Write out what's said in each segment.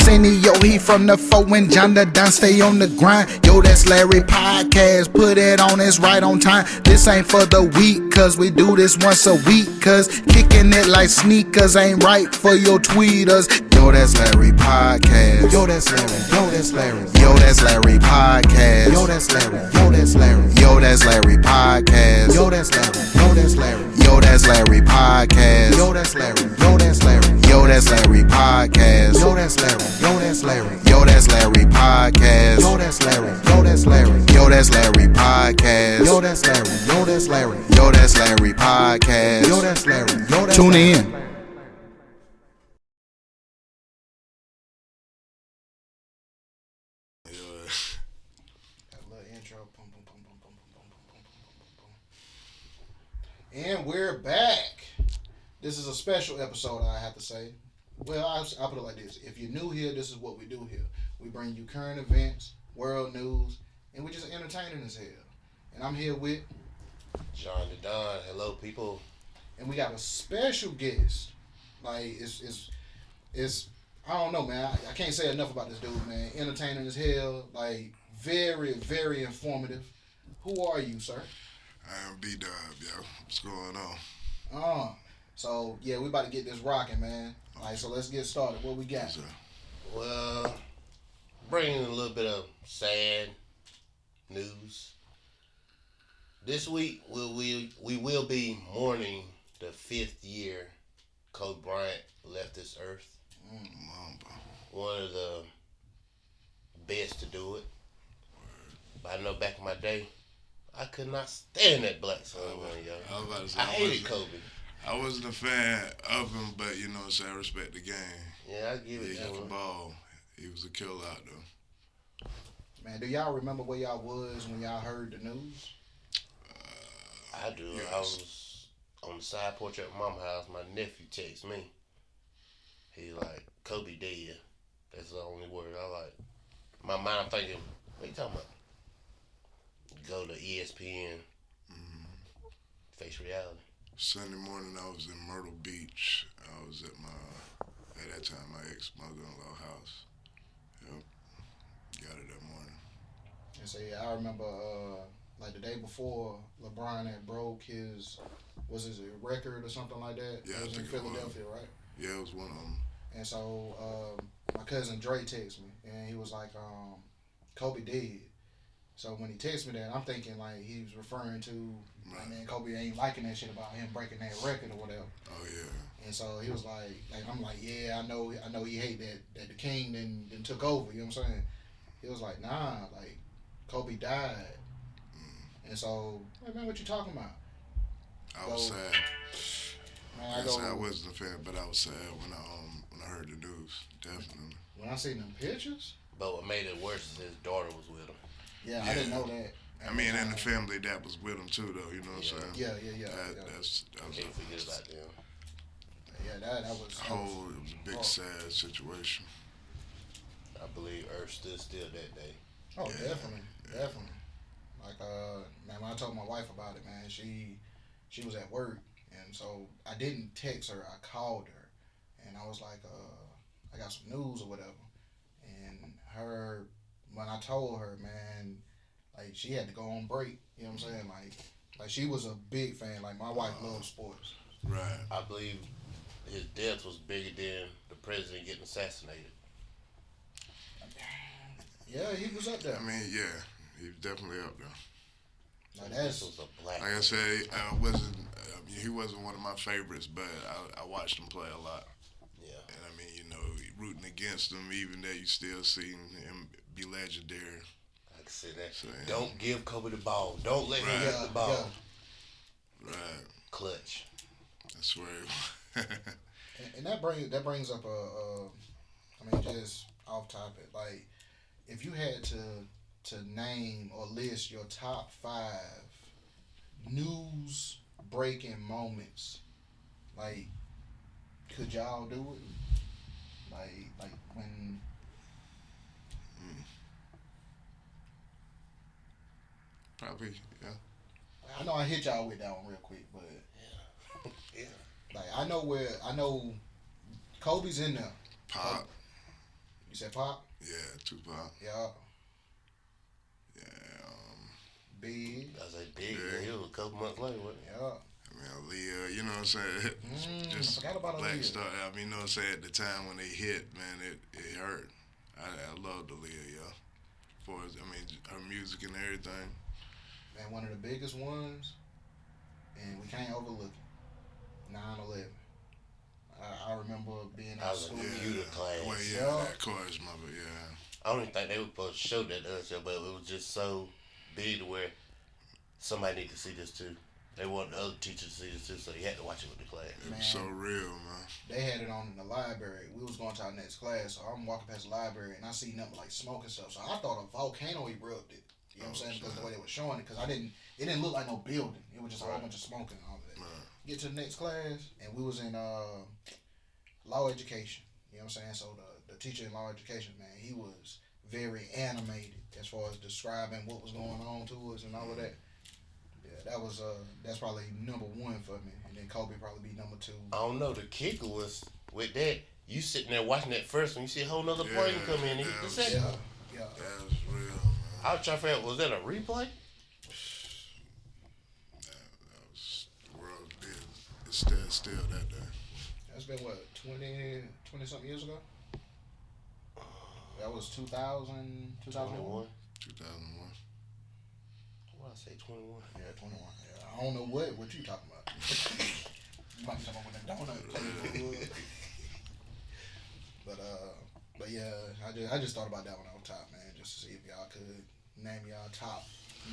Arsenio, he from the 4 and John the Don stay on the grind. Yo, that's Larry Podcast, put it on, it's right on time. This ain't for the week, cause we do this once a week. Cause kicking it like sneakers ain't right for your tweeters. Yo, that's Larry Podcast. Yo, that's Larry. Yo, that's Larry. Yo, that's Larry Podcast. Yo, that's Larry. Yo, that's Larry. Yo, that's Larry Podcast. Yo, that's Larry. Yo, that's Larry. Yo, that's Larry Podcast. Yo, that's Larry. Yo, that's Larry. Yo, that's Larry Podcast. Yo, that's Larry. Yo, that's Larry. Yo, that's Larry Podcast. Yo, that's Larry. Yo, that's Larry. Yo, that's Larry Podcast. Yo, that's Larry. Yo, that's Larry. Yo, that's Larry Podcast. Yo, that's Larry. Yo, that's Tune in. And we're back. This is a special episode, I have to say. Well, I'll put it like this. If you're new here, this is what we do here. We bring you current events, world news, and we're just entertaining as hell. And I'm here with John the Don. Hello, people. And we got a special guest. Like, it's I don't know, man. I can't say enough about this dude, man. Entertaining as hell. Like, very, very informative. Who are you, sir? I am B-Dub, yo. What's going on? So, yeah, we about to get this rocking, man. Like, so let's get started. What we got? Yes, Well, bringing a little bit of sad news. This week, we will be mourning the 5th year Kobe Bryant left this earth. One of the best to do it. But I know back in my day, I could not stand that black son, yo. I was about to say, I hated Kobe. I wasn't a fan of him, but you know what I'm saying, I respect the game. Yeah, I give it He to got the him. ball. He was a killer out there. Man, do y'all remember where y'all was when y'all heard the news? I do. Yes. I was on the side porch at my mama's house. My nephew texted me. He like, Kobe dead. That's the only word I like. My mind thinking, what you talking about? Go to ESPN, face reality. Sunday morning, I was in Myrtle Beach. I was at that time, my ex-mother-in-law house. Yep. Got it that morning. And so, yeah, I remember, like, the day before LeBron had broke his record or something like that? Yeah, it I was in think it was. Philadelphia, right? Yeah, it was one of them. And so, my cousin Dre texted me, and he was like, Kobe dead. So when he texted me that, I'm thinking like he was referring to, like, man, Kobe ain't liking that shit about him breaking that record or whatever. Oh, yeah. And so he was like I'm like, yeah, I know he hate that the king then took over. You know what I'm saying? He was like, nah, like Kobe died. And so, hey, man, what you talking about? I was sad. Man, I wasn't a fan, but I was sad when I heard the news. Definitely. When I seen them pictures. But what made it worse is his daughter was with him. Yeah, I didn't know that. I mean, and the family that was with him too, though. You know what I'm saying? Yeah. That was Can't forget about them. Yeah, that was. it was a big sad situation. I believe Earth stood still that day. Oh, Yeah. definitely. Like, man, when I told my wife about it, man, she was at work, and so I didn't text her. I called her, and I was like, I got some news or whatever, and when I told her, man, like, she had to go on break. You know what I'm saying? Like she was a big fan. Like, my wife loves sports. Right. I believe his death was bigger than the president getting assassinated. Yeah, he was up there. I mean, yeah, he was definitely up there. Like, This was a black. Like I said, he wasn't one of my favorites, but I watched him play a lot. Yeah. And I mean, you know, rooting against him, even though you still see him be legendary. Like I said, that. So, yeah. Don't give Kobe the ball. Don't let him Right. get the ball. Right. Clutch. That's where. And that brings up just off topic. Like, if you had to name or list your top 5 news breaking moments, like, could y'all do it? Like when. Probably, yeah. I know I hit y'all with that one real quick, but Yeah. like I know Kobe's in there. Pop. You said Pop? Yeah, Tupac. Yeah. Yeah. Big. I was like, big. Yeah. He was a couple months later, wasn't he? Yeah. I mean, Aaliyah, you know what I'm saying? I forgot about Black Aaliyah. Star. I mean, you know what I'm saying? At the time when they hit, man, it hurt. I loved Aaliyah, yo. For I mean, her music and everything. Man, one of the biggest ones, and we can't overlook it. 9/11. I remember being in I was school. in computer class. Well, yeah, Yeah. of course, mother, yeah. I don't even think they were supposed to show that to us, but it was just so big to where somebody need to see this too. They wanted the other teachers to see this too, so you had to watch it with the class. It Man. was so real, man. They had it on in the library. We was going to our next class, so I'm walking past the library and I see nothing like smoke and stuff. So I thought a volcano erupted. You know what I'm saying? Because the way they were showing it, because it didn't look like no building. It was just a whole bunch of smoke and all of that. Right. Get to the next class, and we was in law education. You know what I'm saying? So the teacher in law education, man, he was very animated as far as describing what was going on to us and all of that. Yeah, that's probably number one for me, and then Kobe probably be number two. I don't know. The kicker was with that. You sitting there watching that first one, you see a whole nother plane come in. And hit the second. Yeah, yeah. That was real, man. I was trying to figure out, was that a replay? That was the world did. It's still that day. That's been what 20 something years ago. That was 2000, 2001. 2001. What I say, 21? Yeah, 21. Yeah, I don't know what you talking about. You might be talking about with that donut. But yeah, I just thought about that one on top, man, just to see if y'all could name y'all top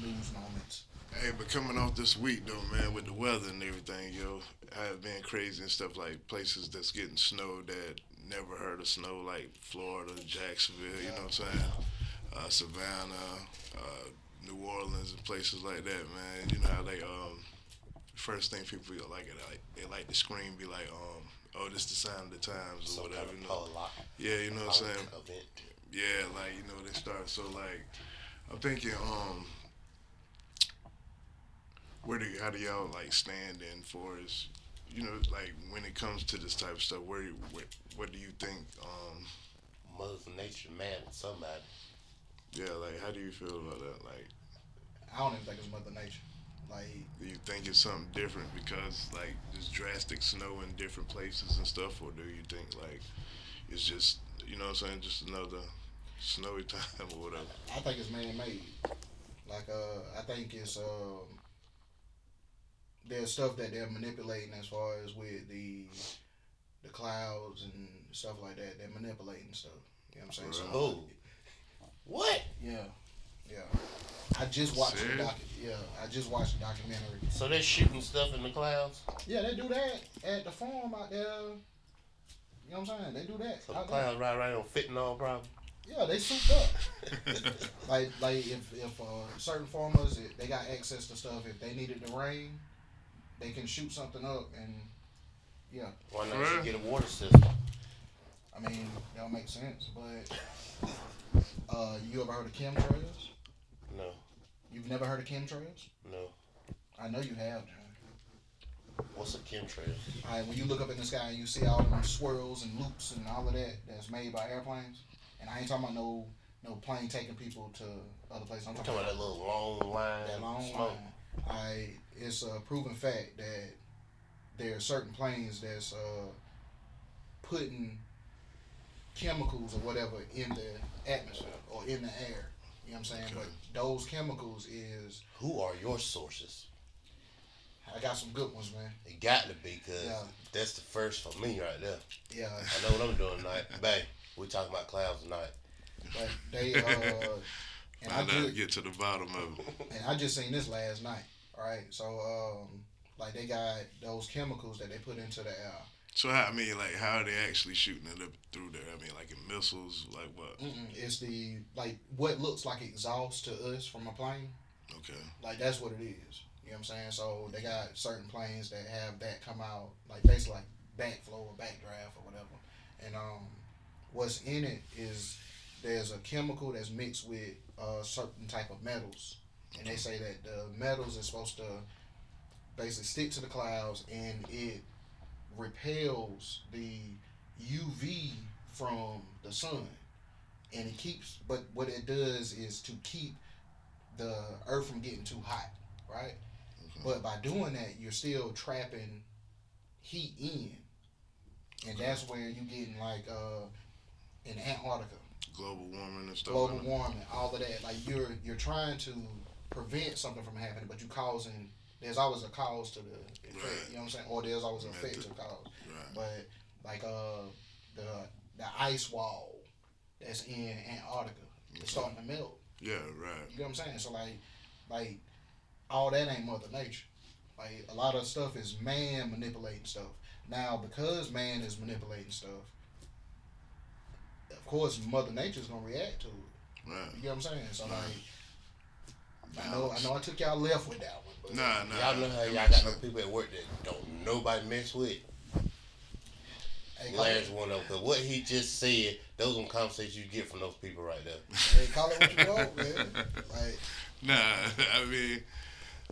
news moments. Hey, but coming off this week though, man, with the weather and everything, yo, I've been crazy and stuff like places that's getting snow that never heard of snow, like Florida, Jacksonville, you know what I'm saying? Savannah, New Orleans, and places like that, man. You know how they first thing people like they like to scream, be like, oh, this the sign of the times or Some whatever, kind of you know? pole lock. Yeah, you know what I'm saying? Event. Yeah, like, you know, they start. So, like, I'm thinking, how do y'all, like, stand in for as, you know, like, when it comes to this type of stuff, what do you think, Mother Nature mad at somebody. yeah, like, how do you feel about that? Like, I don't even think it's Mother Nature. Like, do you think it's something different because, like, there's drastic snow in different places and stuff, or do you think, like, it's just, you know what I'm saying, just another snowy time or whatever? I think it's man-made. Like, I think it's there's stuff that they're manipulating as far as with the clouds and stuff like that. They're manipulating stuff. You know what I'm saying? Oh. What? Yeah. I just watched the Serious? I just watched the documentary. So they're shooting stuff in the clouds? Yeah, they do that at the farm out there. You know what I'm saying? They do that. So the out there. clouds ride right on fentanyl problem? Yeah, they souped up. like if certain farmers, if they got access to stuff, if they needed to rain, they can shoot something up and yeah. Why not Right. just get a water system? I mean, that don't make sense. But you ever heard of chemtrails? No, You've never heard of chemtrails? no. I know you have, John. What's a chemtrail? All right, when you look up in the sky and you see all them swirls and loops and all of that that's made by airplanes, and I ain't talking about no plane taking people to other places. I'm I'm talking talking about that little long line that long smoke. line. It's a proven fact that there are certain planes that's putting chemicals or whatever in the atmosphere or in the air. You know what I'm saying? Okay. But those chemicals is, Who are your sources? I got some good ones, man. It got to be, because Yeah. that's the first for me right there. Yeah, I know what I'm doing tonight. Babe, we talking about clouds tonight. but they and I gotta get to the bottom of it. And I just seen this last night. All right, so like they got those chemicals that they put into the air. So how are they actually shooting it up through there? I mean, like in missiles, like what? It's the like what looks like exhaust to us from a plane. Okay. Like that's what it is. You know what I'm saying? So they got certain planes that have that come out like basically like backflow or backdraft or whatever. And what's in it is there's a chemical that's mixed with certain type of metals, and they say that the metals is supposed to basically stick to the clouds and it repels the UV from the sun. and it keeps. But what it does is to keep the earth from getting too hot, right? But by doing that, you're still trapping heat in, and that's where you getting like in Antarctica, Global warming and stuff. global warming, all of that. Like you're trying to prevent something from happening, but you causing. There's always a cause to the effect. Right. You know what I'm saying? Or there's always an effect to the cause. Right. But like the ice wall that's in Antarctica, it's starting to melt. Yeah, right. You know what I'm saying? So like all that ain't Mother Nature. Like a lot of stuff is man manipulating stuff. Now because man is manipulating stuff, of course Mother Nature's gonna react to it. Right. You get what I'm saying? So like I know I took y'all left with that one. But Nah. Y'all know how y'all got no people at work that don't nobody mess with. Hey, Last one though, cause what he just said, those are conversations you get from those people right there. hey, call it what you want, man. Like Nah, I mean,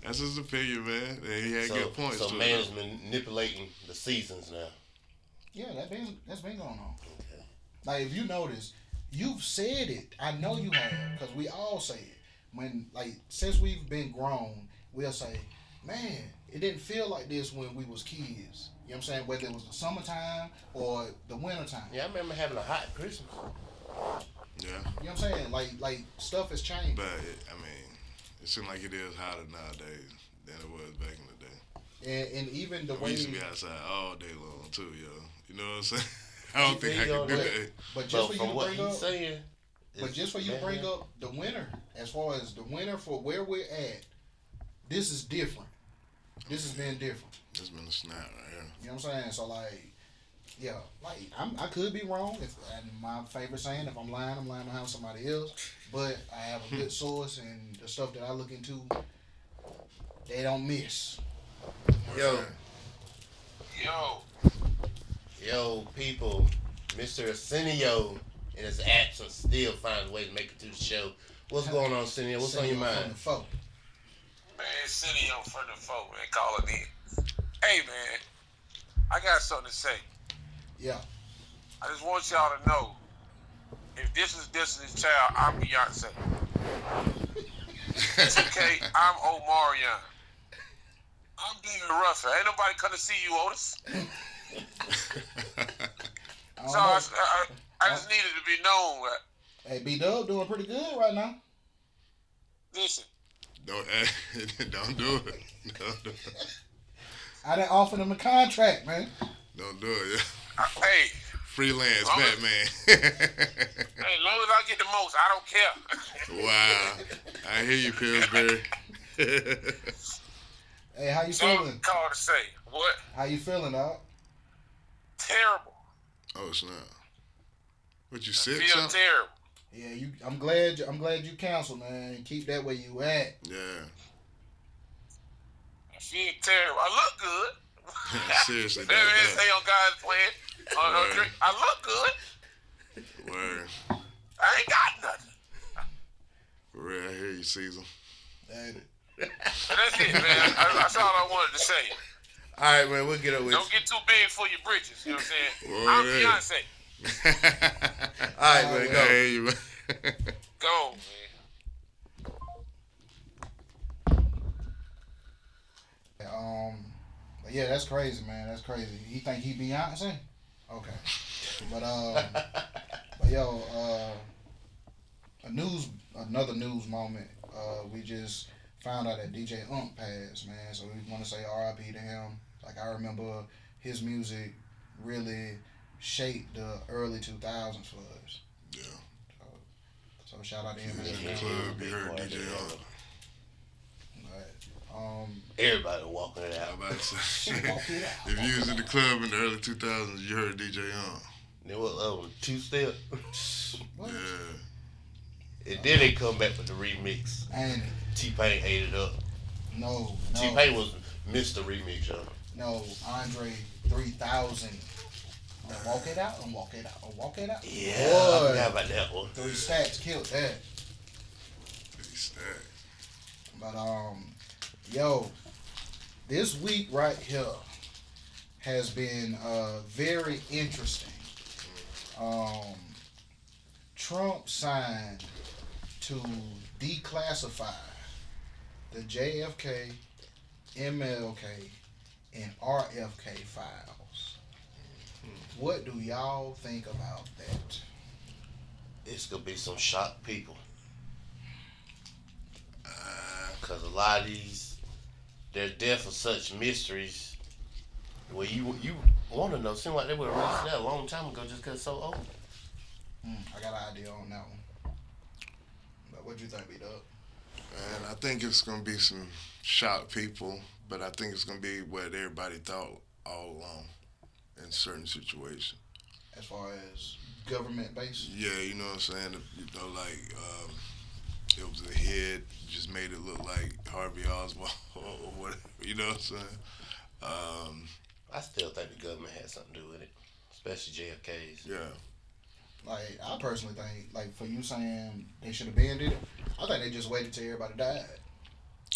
that's his opinion, man. And he had good points. So to man it. is manipulating the seasons now. yeah, that's been going on. Okay. Like if you notice, you've said it. I know you have, because we all say it. When like since we've been grown, we'll say, "Man, it didn't feel like this when we was kids." You know what I'm saying? Whether it was the summertime or the wintertime. Yeah, I remember having a hot Christmas. Yeah, You know what I'm saying? Like stuff has changed. but I mean, it seems like it is hotter nowadays than it was back in the day. And even the We way, used to be outside all day long too, yo. You know what I'm saying? I don't think I can do that. but So just for you from to what bring he's up, saying, but just for you to bring up the winter, as far as the winter for where we're at, this is different. This has been different. It's been a snap right here. You know what I'm saying? So like, yeah, like I could be wrong. If and my favorite saying, if I'm lying behind somebody else. But I have a good source, and the stuff that I look into, they don't miss. Yo, people, Mr. Arsenio in his absence still finds a way to make it to the show. What's going on, Arsenio? What's on your From mind? the folk. Man, City on for the folk, man, calling in. Hey, man, I got something to say. Yeah. I just want y'all to know, if this is Destiny's Child, I'm Beyonce. It's okay, I'm Omarion. I'm David Ruffin. Ain't nobody come to see you, Otis. I don't So know. I just needed to be known. Hey, B-Dub doing pretty good right now. Listen, Don't do it. Don't do it. I done offered him a contract, man. Don't do it. Yeah. hey, Freelance Long as- Batman. as long as I get the most, I don't care. Wow. I hear you, Pillsbury. Hey, how you So I'm feeling? called to say, what? How you feeling, dog? Terrible. Oh snap! What you I sick? feel Something? terrible. Yeah, I'm glad you canceled, man. Keep that where you at. Yeah. I feel terrible. I look good. Seriously, They that. say on God's plan. Right. Drink. I look good. Word. I ain't got nothing. For real, I hear you, Caesar. Hey, And that's it, man. That's all I wanted to say. All right, man, we'll get up with Don't get too big for your britches. You know what Word. I'm saying? I'm Beyonce. you. All right, man, I go. hear you, man. Go, man. but yeah, that's crazy, man. That's crazy. He think he Beyonce? Okay. But yo, another news moment. We just found out that DJ Unk passed, man. So we want to say R.I.P. to him. Like I remember his music really shaped the early 2000s for us. Yeah. So shout out to him. In the man. club, you heard DJ on. But, Everybody walking it I'm out. about to say, Walk it out. if you was in the club in the early 2000s, you heard DJ on. Then what? Two-step. what? Yeah. And then they come back with the remix. And T-Pain ate it up. no, T-Pain was Mr. Remix, yo. no, Andre 3000. Walk it out and walk it out and walk it out. Yeah, Boy. I forgot about that one. 3 Stacks killed that. Big stack. But yo, this week right here has been very interesting. Trump signed to declassify the JFK, MLK, and RFK files. What do y'all think about that? It's gonna be some shocked people. Cause a lot of these, there's definitely such mysteries where you want to know. Seem like they would have released that a long time ago just cause it's so old. I got an idea on that one. But what you think, B-Dub? And I think it's gonna be some shocked people, but I think it's gonna be what everybody thought all along in certain situations. As far as government based? Yeah, you know what I'm saying? You know, like it was a hit, just made it look like Harvey Oswald or whatever. You know what I'm saying? I still think the government had something to do with it, especially JFK's. Yeah. Like, I personally think, like, for you saying they should have banned it, I think they just waited till everybody died.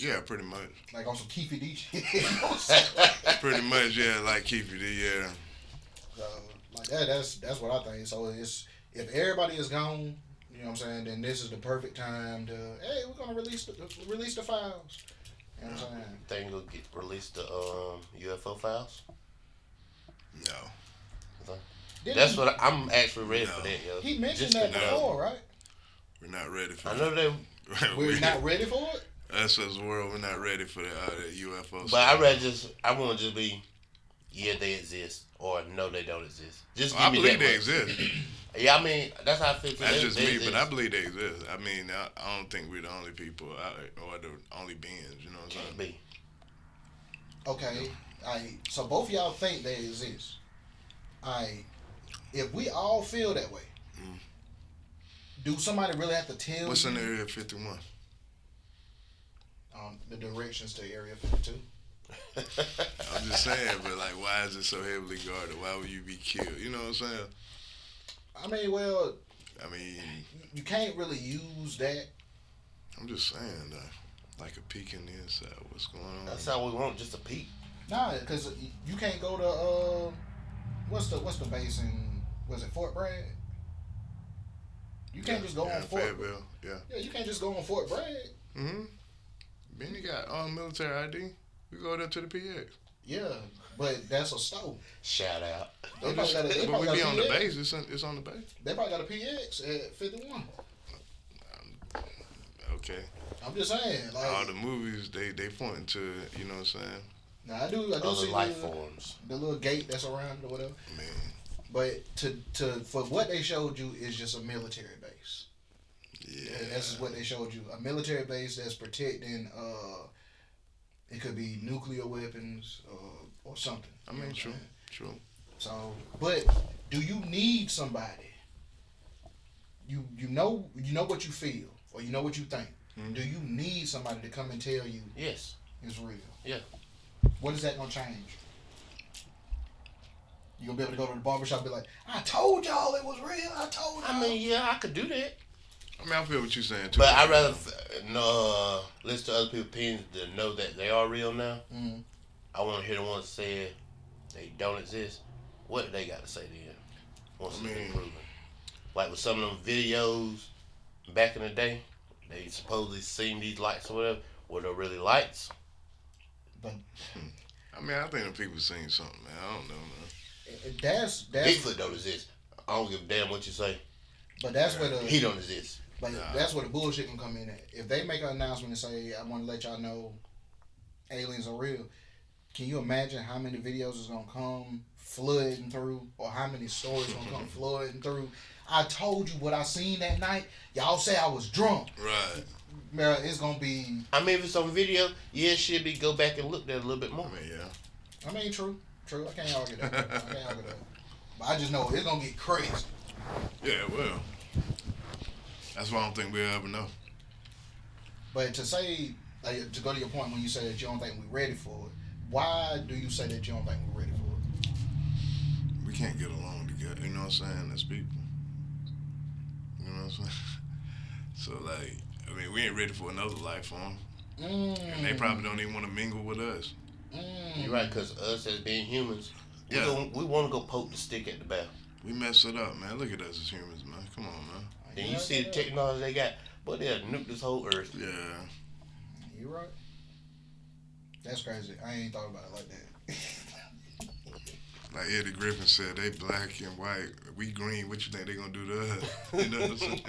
Yeah, pretty much. Like on some Keefy D shit. Pretty much, yeah, like Keefy D, yeah. Like that's what I think. So it's, if everybody is gone, you know what I'm saying, then this is the perfect time to, hey, we're gonna release the files. You know what I'm saying? Think it'll get released the UFO files? No. That's what I'm actually ready for that, yo. He mentioned Just that to know. before, right? We're not ready for I know they, We're not ready for it? Us as a world, we're not ready for the UFO but I want to just be, yeah, they exist, or no, they don't exist. Just give I me believe that they much. exist. Yeah, I mean, that's how I feel. That's just They me, exist. but I believe they exist. I mean, I don't think we're the only people or the only beings, you know what I'm Can't saying? be. Okay. So both of y'all think they exist. If we all feel that way, do somebody really have to tell What's you in Area 51? The directions to Area 52? I'm just saying, but like, why is it so heavily guarded? Why would you be killed? You know what I'm saying? I mean, well, I mean, you can't really use that. I'm just saying, like a peek in the inside. What's going on? That's how we want, just a peek. Nah, because you can't go to what's the base in, was it Fort Bragg? You can't just go on Fort. Fayetteville, yeah. Yeah, you can't just go on Fort Bragg. Mm-hmm. Benny got military ID. We go there to the PX. Yeah, but that's a store. Shout out. They probably got a, they But probably we got be a on the PX. base. It's on the base. They probably got a PX at 51. Okay. I'm just saying, like, All the movies they pointing to, you know what I'm saying? now I do Other see life forms. the little gate that's around it or whatever. Man. But to for what they showed you is just a military base. Yeah. And that's what they showed you. A military base that's protecting it could be nuclear weapons or something. I You know mean, what I'm true. saying? True. So, but do you need somebody? You know what you feel or you know what you think. Mm-hmm. Do you need somebody to come and tell you Yes. it's real? Yeah. What is that gonna change? You gonna be able to go to the barbershop and be like, I told y'all it was real. I told y'all. I mean, yeah, I could do that. I mean, I feel what you're saying too. But I'd rather listen to other people's opinions to know that they are real now. Mhm. I want to hear the ones that say they don't exist. What do they got to say then? Once it's been proven. Like with some of them videos back in the day, they supposedly seen these lights or whatever. Were they really lights? But I mean, I think the people seen something, man. I don't know, man. that's Bigfoot don't exist. I don't give a damn what you say. but that's where He the don't exist. but that's where the bullshit can come in at. If they make an announcement and say, I want to let y'all know aliens are real, can you imagine how many videos is gonna come flooding through, or how many stories gonna come flooding through? I told you what I seen that night. Y'all say I was drunk. Right. Man, it's gonna be. I mean, if it's on video, yeah, it should be go back and look at it a little bit more. I mean, yeah. I mean, true. I can't argue that. But I just know it's gonna get crazy. Yeah, well. That's why I don't think we'll ever know. But to say, like, to go to your point when you say that you don't think we're ready for it, why do you say that you don't think we're ready for it? We can't get along together, you know what I'm saying, as people. You know what I'm saying? So, like, I mean, we ain't ready for another life form. And they probably don't even want to mingle with us. You're right, because us as being humans, we want to go poke the stick at the bear. We mess it up, man. Look at us as humans, man. Come on, man. Then you see the technology they got, but they'll nuke this whole earth. Yeah. You right. That's crazy. I ain't thought about it like that. Like Eddie Griffin said, they black and white. We green. What you think they gonna do to us? You know what I'm saying?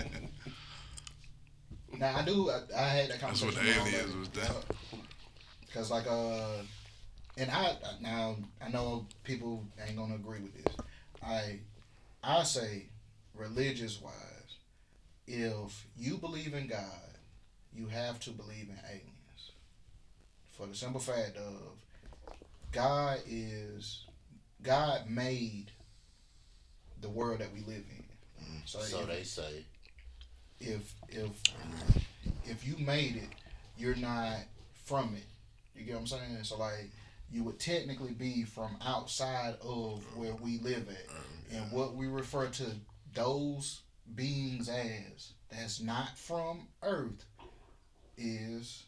Now I had that That's conversation. what the aliens was doing. Cause like and I know people ain't gonna agree with this. I say religious wise, if you believe in God, you have to believe in aliens. For the simple fact of God made the world that we live in. So they say. If you made it, you're not from it. You get what I'm saying? So like you would technically be from outside of where we live at. And what we refer to those beings as that's not from Earth is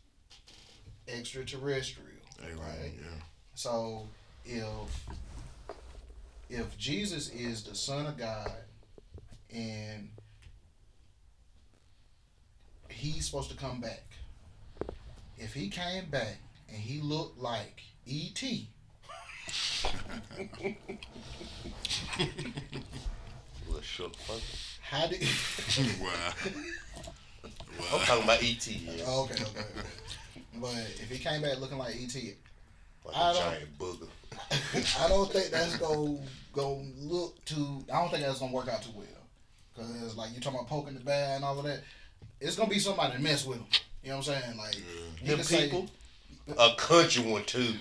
extraterrestrial. Right? Yeah. So if Jesus is the Son of God and he's supposed to come back, if he came back and he looked like E.T. Little short fucker. How did Wow. I'm talking about E.T. Yeah. okay. But if he came back looking like E.T., Like I a don't- giant booger. I don't think that's gonna look too. I don't think that's gonna work out too well. Cause like you talking about poking the bear and all of that, it's gonna be somebody to mess with him. You know what I'm saying? Like you Them can say, people, a country one too.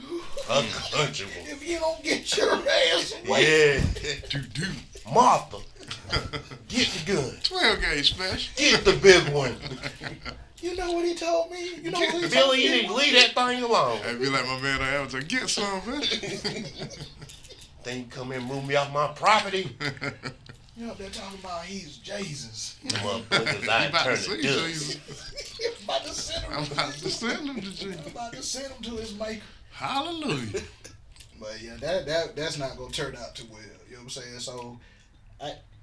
A country one. if you don't get your ass away, Yeah. Doo-doo. Martha, get the gun. 12 gauge special. Get the big one. you know what he told me. You know what he told Billy, me. you need to leave that thing alone. I'd be like my man on Avatar, get some, man. Then you come in and move me off my property. You know they're talking about he's Jesus. Motherfuckers, I You about to turn see to dust. Jesus. I'm about to send him. I'm about to send him to Jesus. I'm about to send him to his maker. Hallelujah. But yeah, that's not gonna turn out too well. You know what I'm saying? So,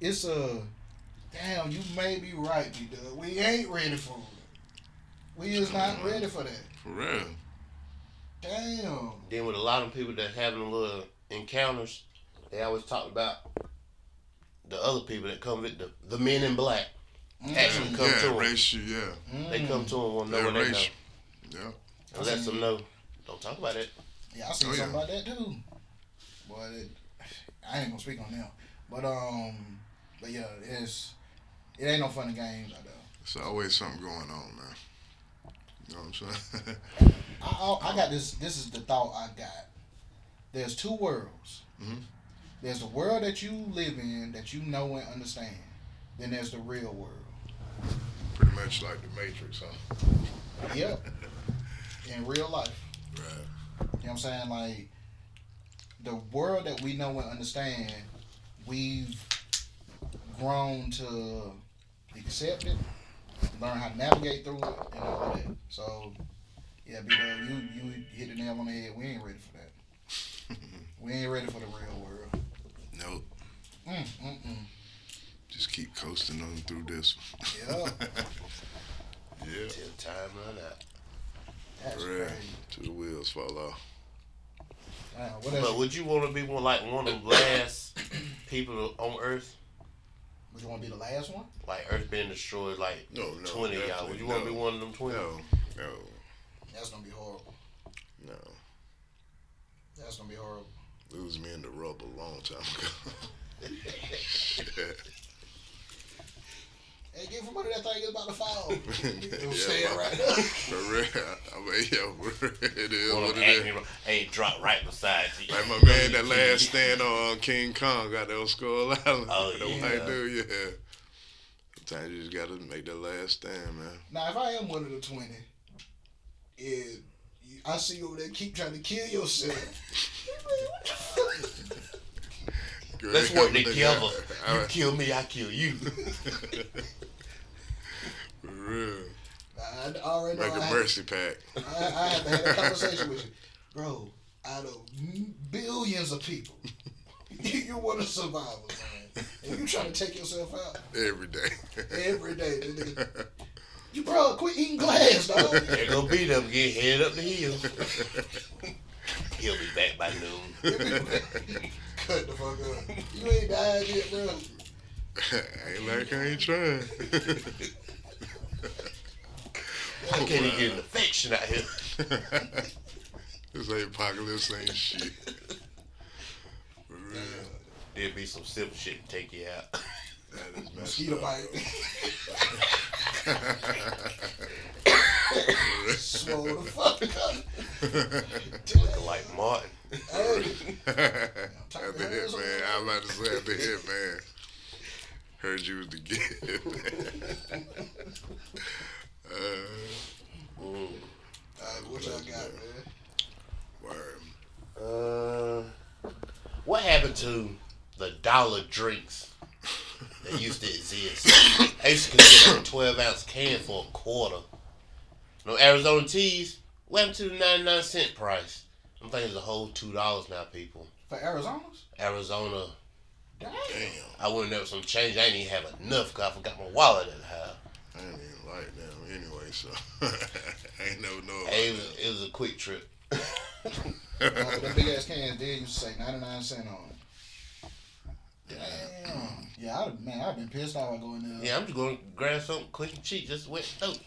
it's a damn. You may be right, B-Dub. We ain't ready for it. We is not ready for that. For real. Damn. Then with a lot of people that having little encounters, they always talk about the other people that come with the men in black. Actually come to them. Racial, yeah. They come to them, want to know Yeah, what they know. racial. Yeah. And let them know. Don't talk about it. Yeah, I seen Oh, yeah. something about that too. But I ain't gonna speak on them. But yeah, it ain't no fun and games out there. There's always something going on, man. You know what I'm saying? I got this. This is the thought I got. There's two worlds. Mhm. There's the world that you live in that you know and understand. Then there's the real world. Pretty much like the Matrix, huh? Yep. In real life. Right. You know what I'm saying? Like the world that we know and understand, we've grown to accept it, learn how to navigate through it, and all of that. So, yeah, B-Dub, you hit the nail on the head. We ain't ready for that. We ain't ready for the real world. Nope. Mm-mm. Just keep coasting on through this. Yeah, Yeah. Till time run out. that's For real. crazy. Till the wheels fall off. Damn, what But else? would you want to be one of the last people on Earth? Would you want to be the last one? Like Earth being destroyed, like No, 20 of y'all. Would you want to be one of them 20? No. No. That's gonna be horrible. No. That's gonna be horrible. Lose me in the rubber a long time ago. Shit. Hey, get from under that thing. It's about to fall. It Yeah, was staying my- right there. For real. I mean, yo, it is One what of them it acting, is. hey, drop right beside you. Like my man, that last stand on King Kong got that on Skull Island. Oh, The yeah. white dude, yeah. Sometimes you just gotta make that last stand, man. Now, if I am one of the 20, I see you over there keep trying to kill yourself. Let's work Nigga, together. You I- kill me, I kill you. For real. I already know Make a I mercy pack. I have to have a conversation with you. Bro, out of billions of people, you're one of the survivors, man. And you trying to take yourself out Every day. every day. Nigga. You bro, quit eating glass, dog. They're gonna beat up, get head up the hill. He'll be back by noon. Cut the fuck up. You ain't died yet, bro. Ain't like I ain't trying. I can't even get an infection out here. This ain't apocalypse ain't shit. For real. There'll be some simple shit to take you out. That is messed Mosquito up. bite. Swole the fuck up. Looking like Martin. Hey. At the hit, man. I was about to say at the hit, man. Heard you was the gift. What y'all got, man? Word. What happened to the dollar drinks that used to exist? I used to consider a 12-ounce can for a quarter. No Arizona teas. What happened to the 99-cent price? I'm thinking it's a whole $2 now, people. For Arizona's? Arizona. Damn. I went there with some change. I didn't even have enough because I forgot my wallet at the house. I ain't even like them anyway, so I ain't never know about Hey, that. it was a quick trip. Them big ass cans did used to say 99 cents on it. Damn. Yeah, I've been pissed off. I go in there. Yeah, I'm just going to grab something quick and cheap, just wet throat.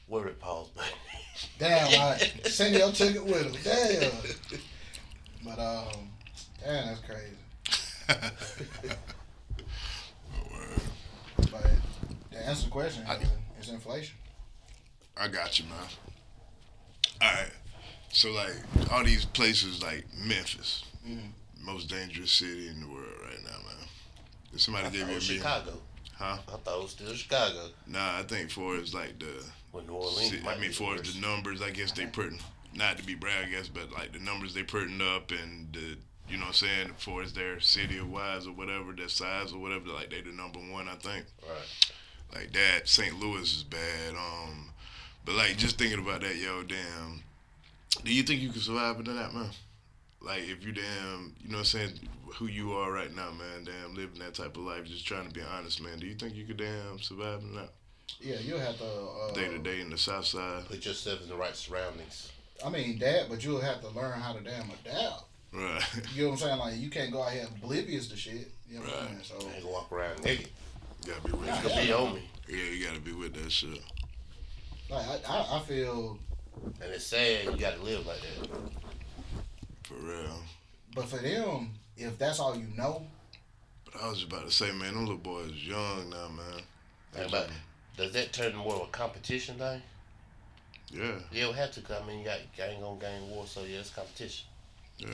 Where it pause button? Damn, right. Send your ticket with him. Damn. But damn, that's crazy. But to answer the question, it's inflation. I got you, man. Alright. So, like, all these places like Memphis, most dangerous city in the world right now, man. If somebody gave you a million. Chicago. Huh? I thought it was still Chicago. Nah, I think for it's like the. Well, New Orleans might be for worse. the numbers, I guess they putting, not to be brag, I guess, but like the numbers they putting up and the, you know what I'm saying, for it's their city or wise or whatever, their size or whatever, like they the number one, I think. Right. Like that, St. Louis is bad. But like just thinking about that, yo, damn. Do you think you can survive into that, man? Like if you damn, you know what I'm saying, who you are right now, man, damn, living that type of life, just trying to be honest, man. Do you think you could damn survive in that? Yeah, you'll have to Day to day in the South Side. Put yourself in the right surroundings. I mean that, but you'll have to learn how to damn adapt. Right. You know what I'm saying? Like you can't go out here oblivious to shit. You know what I'm saying? So I ain't gonna walk around naked. You gotta be with It's that. gonna be on me. Yeah, you gotta be with that shit. like I feel, And it's sad you gotta live like that. For real. but for them, if that's all you know, But I was just about to say, man, them little boys young now, man. Think about it. Does that turn more of a competition thing? Yeah, Yeah, it have to, cause I mean, you got gang on gang war, so yeah, it's competition. yeah.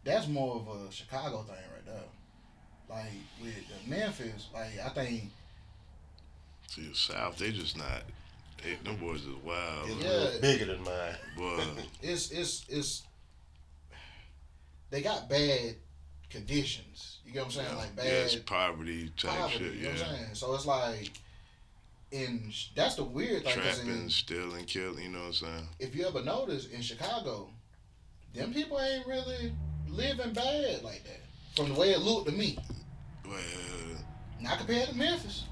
that's more of a Chicago thing right there. Like with the Memphis, like I think See, the South, they just not. Them boys is wild. It's Yeah. a little bigger than mine. Boy, it's they got bad conditions. You get what I'm saying? Like bad yes, poverty type poverty. shit, You know what I'm yeah. saying? So it's like, that's the weird thing. 'Cause Trapping, stealing, killing, you know what I'm saying? if you ever notice in Chicago, them people ain't really living bad like that. From the way it looked to me, Well, not compared to Memphis.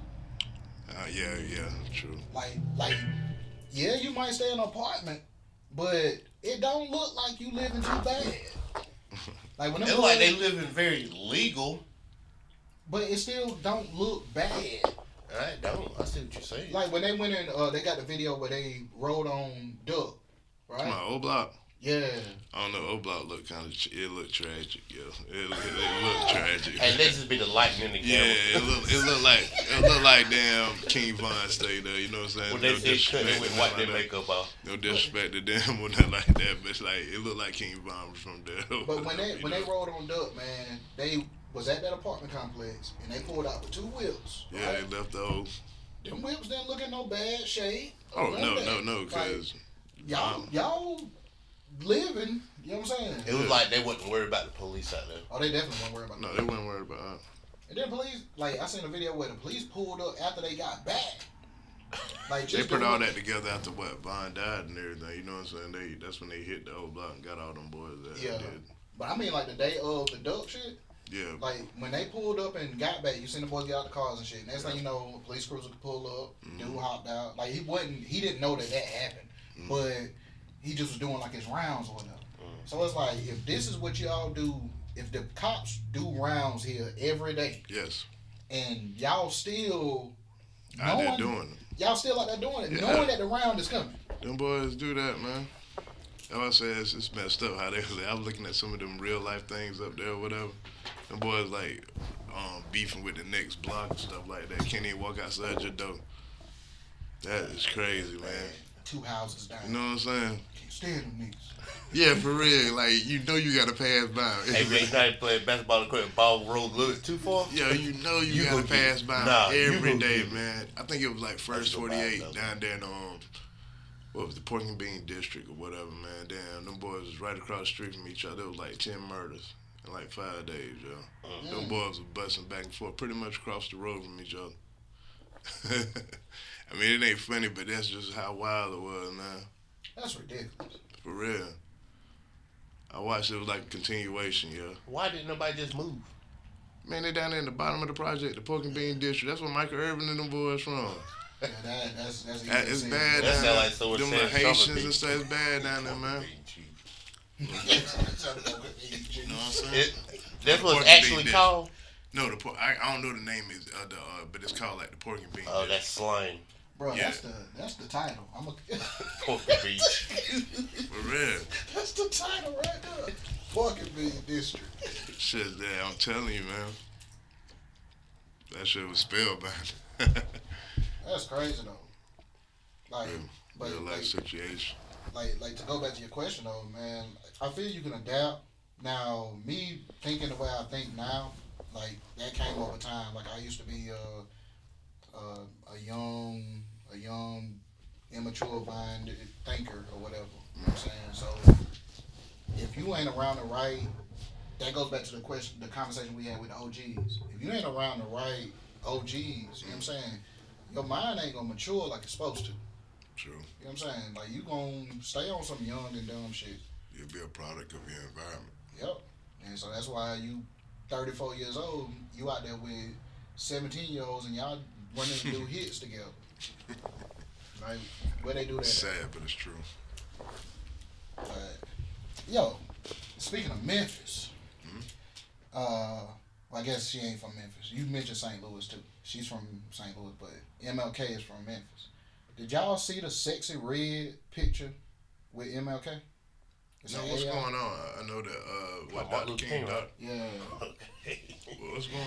yeah, true. Like, yeah, you might stay in an apartment, but it don't look like you living too bad. Like when them It's like boys- they living very legal. but it still don't look bad. I don't. I see what you're saying. Like when they went in, they got the video where they rode on Duck, Come right? on, O Block. Yeah. I don't know, O Block looked kind of, it looked tragic, yo. It looked tragic. Hey, let's just be the lightning in the Yeah, camera. it looked like damn King Von stayed there. You know what I'm saying? When they said cut, they disrespect went to wipe them their like that. makeup off. No disrespect to them or nothing like that, but it's like it looked like King Von was from there. But when they You know? rode on Duck, man, they was at that apartment complex and they pulled out with 2 whips. Yeah, Right? they left the old. Them whips didn't look in no bad shape. Oh None no, of that. no, because Like, y'all living. You know what I'm saying? It was like they wasn't worried about the police out there. Oh, they definitely weren't worried about no, that. they weren't worried about. And then police, like I seen a video where the police pulled up after they got back. Like They just put to all look- that together after what Von died and everything. You know what I'm saying? That's when they hit the old block and got all them boys. That Yeah. did. But I mean, like the day of the duck shit. Yeah. Like when they pulled up and got back, you seen the boys get out the cars and shit. Next thing you know, a police cruiser pull up, dude hopped out. Like he didn't know that happened, but he just was doing like his rounds or whatever. So it's like if this is what y'all do, if the cops do rounds here every day, Yes. and y'all still Out there knowing, doing it. y'all still out there doing it, Yeah. knowing that the round is coming. Them boys do that, man. That's why I say it's messed up how they. I was looking at some of them real life things up there or whatever. Them boys like beefing with the next block and stuff like that. Can't even walk outside your door. That is crazy, man. 2 houses down. You know what I'm saying? Can't stand them niggas. Yeah, for real. Like you know you gotta pass by. Hey, man, you know you playing basketball in the court and ball rolled a little bit too far? Yeah, you know you You gotta gonna get pass it. by Nah, you every gonna day, get it. man. I think it was like first That's so 48 bad, though. down there in what was the Pork and Bean district or whatever, man. Damn, them boys was right across the street from each other. It was like 10 murders in like 5 days, yo. Them boys was busting back and forth pretty much across the road from each other. I mean, it ain't funny, but that's just how wild it was, man. That's ridiculous. For real. I watched it was like a continuation, yo. Why didn't nobody just move? Man, they down there in the bottom of the project, the Pork and Bean district. That's where Michael Irvin and them boys from. Yeah, that's easy That to is see. bad. That down sound like someone them saying little Haitians something. and stuff. It's bad down there, man. You know what I'm saying? That's what Pork it's and actually bean called? No, I don't know the name is but it's called like the Pork and Bean. Oh, dish. that's slang. Bro, Yeah. that's the title. Pork and beach. For real. That's the title right there. Pork and Bean District. Shit's there. I'm telling you, man. That shit was spellbound. That's crazy though. Like, but Real life situation. like to go back to your question though, man. I feel you can adapt. Now, me thinking the way I think now, like that came over time. Like I used to be a young, immature mind thinker or whatever. You know what I'm saying? So if you ain't around the right, that goes back to the conversation we had with the OGs. If you ain't around the right OGs, you know what I'm saying? Your mind ain't gonna mature like it's supposed to. True. You know what I'm saying? Like you gonna stay on some young and dumb shit. You'll be a product of your environment. Yep. And so that's why you 34 years old, you out there with 17-year-olds and y'all running to do hits together. Like where they do that at? Sad, but it's true. But, yo, speaking of Memphis, well, I guess she ain't from Memphis. You mentioned St. Louis too. She's from St. Louis, but MLK is from Memphis. Did y'all see the sexy red picture with MLK? So what's going on? I know that what Martin Dr. Luther King King, got. Yeah. What's going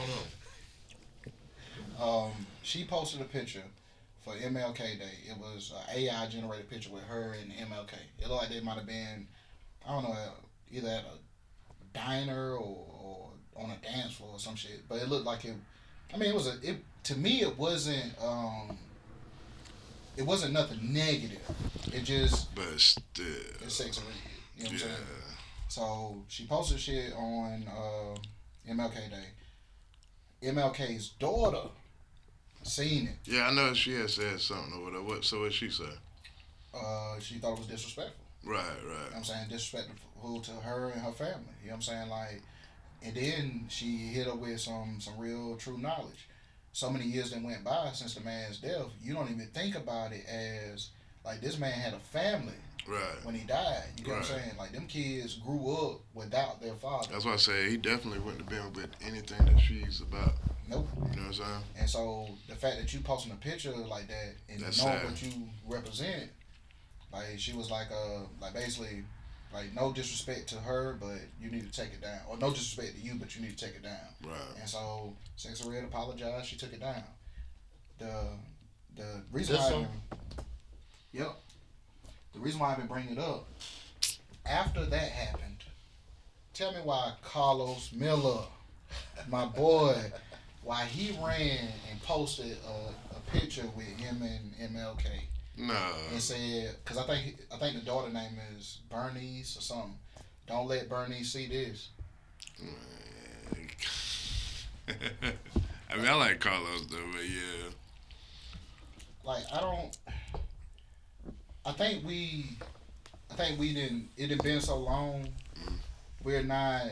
on? She posted a picture for MLK Day. It was an AI generated picture with her and MLK. It looked like they might have been, I don't know, either at a diner or on a dance floor or some shit. But it looked like it. I mean, to me it wasn't nothing negative. It just But still. it's sexy. You know what I'm Yeah. saying? So she posted shit on MLK Day. MLK's daughter seen it. Yeah, I know she had said something over there. So what she said? She thought it was disrespectful. Right, You know what right. I'm saying? Disrespectful to her and her family. You know what I'm saying? Like, and then she hit her with some real true knowledge. So many years that went by since the man's death, you don't even think about it as like this man had a family Right. when he died. You get what I'm Right. saying? Like them kids grew up without their father. That's why I say he definitely wouldn't have been with anything that she's about. Nope. You know what I'm saying? And so the fact that you posting a picture like that and That's knowing sad. what you represent, like she was like basically like no disrespect to her, but you need to take it down. Or no disrespect to you, but you need to take it down. Right. And so Sexy Red apologized, she took it down. The reason This why one? Yep. The reason why I've been bringing it up, after that happened, tell me why Carlos Miller, my boy, why he ran and posted a picture with him and MLK Nah. and said, because I think the daughter name is Bernice or something. Don't let Bernice see this. I mean, I like Carlos though, but yeah. Like I think we didn't. It had been so long we're not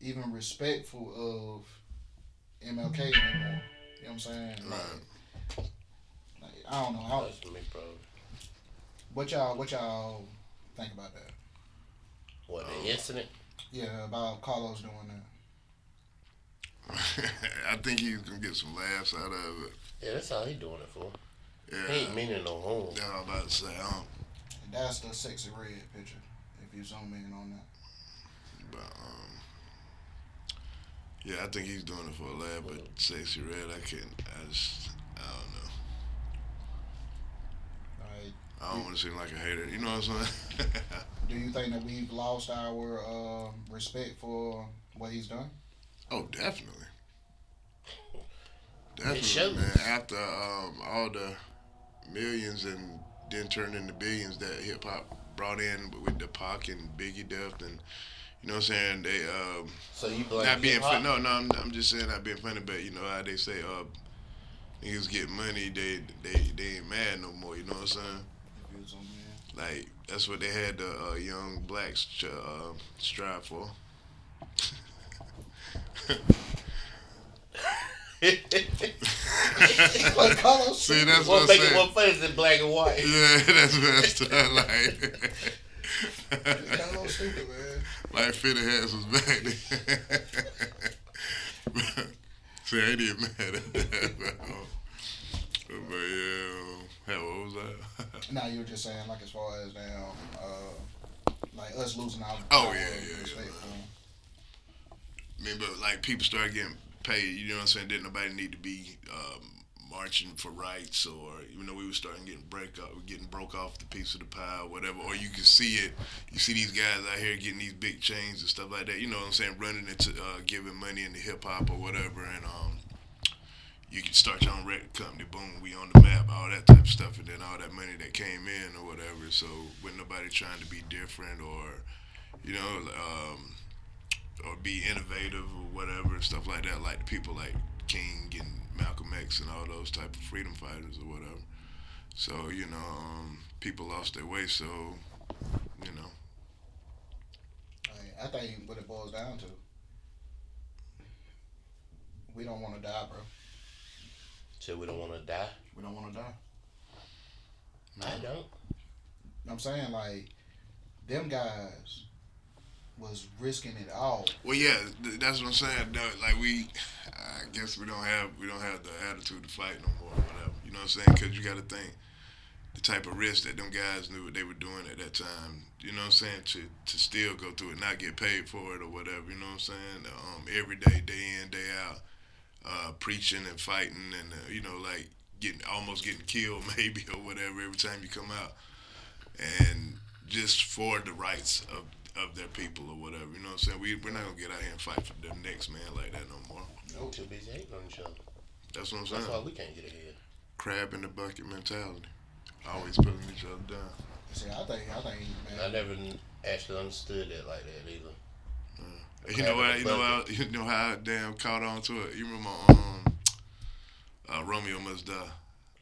even respectful of MLK anymore. You know what I'm saying? Like, I don't know. That's me, probably. What y'all think about that? What, the incident? Yeah, about Carlos doing that. I think he's gonna get some laughs out of it. Yeah, that's all he doing it for. Yeah. He ain't meaning no harm. That's what I'm about to say. And that's the sexy red picture. If you zoom in on that. But yeah, I think he's doing it for a laugh. But Sexy Red, I don't know. Like, I don't want to seem like a hater. You know what I'm saying? do you think that we've lost our respect for what he's done? Oh, definitely. It shows. Definitely, man. After all the millions and then turned into billions that hip hop brought in with the Pac and Biggie death, and you know what I'm saying, they So you blame not being hip-hop? funny. No, I'm just saying not being funny, but you know how they say niggas get money, they ain't mad no more. You know what I'm saying? If you zoom in. Like that's what they had the young blacks strive for. Like Carlos. See, that's What what make I'm it saying. more funny is in black and white. Yeah, that's what I'm like. Carlos stupid, man. Like Fitty Hats was back then. See, I ain't even mad at that. But yeah, what was that? Now you were just saying, like, as far as like us losing our Oh, our yeah. respect for him. I mean, but like people start getting paid, you know what I'm saying? Didn't nobody need to be marching for rights, or even though we were starting getting broke off the piece of the pie or whatever, or you can see it. You see these guys out here getting these big chains and stuff like that. You know what I'm saying? Running into giving money into hip hop or whatever, and you can start your own record company. Boom, we on the map. All that type of stuff, and then all that money that came in or whatever. So with nobody trying to be different or you know. Or be innovative or whatever, stuff like that, like the people like King and Malcolm X and all those type of freedom fighters or whatever. So, you know, people lost their way, so, you know. I think what it boils down to, we don't want to die, bro. So we don't want to die? We don't want to die. I don't. I'm saying, like, them guys was risking it all. Well, yeah, that's what I'm saying. Like I guess we don't have the attitude to fight no more, or whatever. You know what I'm saying? Because you got to think the type of risk that them guys knew what they were doing at that time. You know what I'm saying? To still go through it, not get paid for it or whatever. You know what I'm saying? Every day, day in, day out, preaching and fighting, and you know, like almost getting killed maybe or whatever every time you come out, and just for the rights of their people or whatever, you know what I'm saying? We're not gonna get out here and fight for the next man like that no more. We're too busy hating on each other. That's what I'm saying. That's why we can't get ahead. Crab in the bucket mentality. Always putting each other down. See, I think, man. I never actually understood that like that either. You know how I damn caught on to it. You remember Romeo Must Die.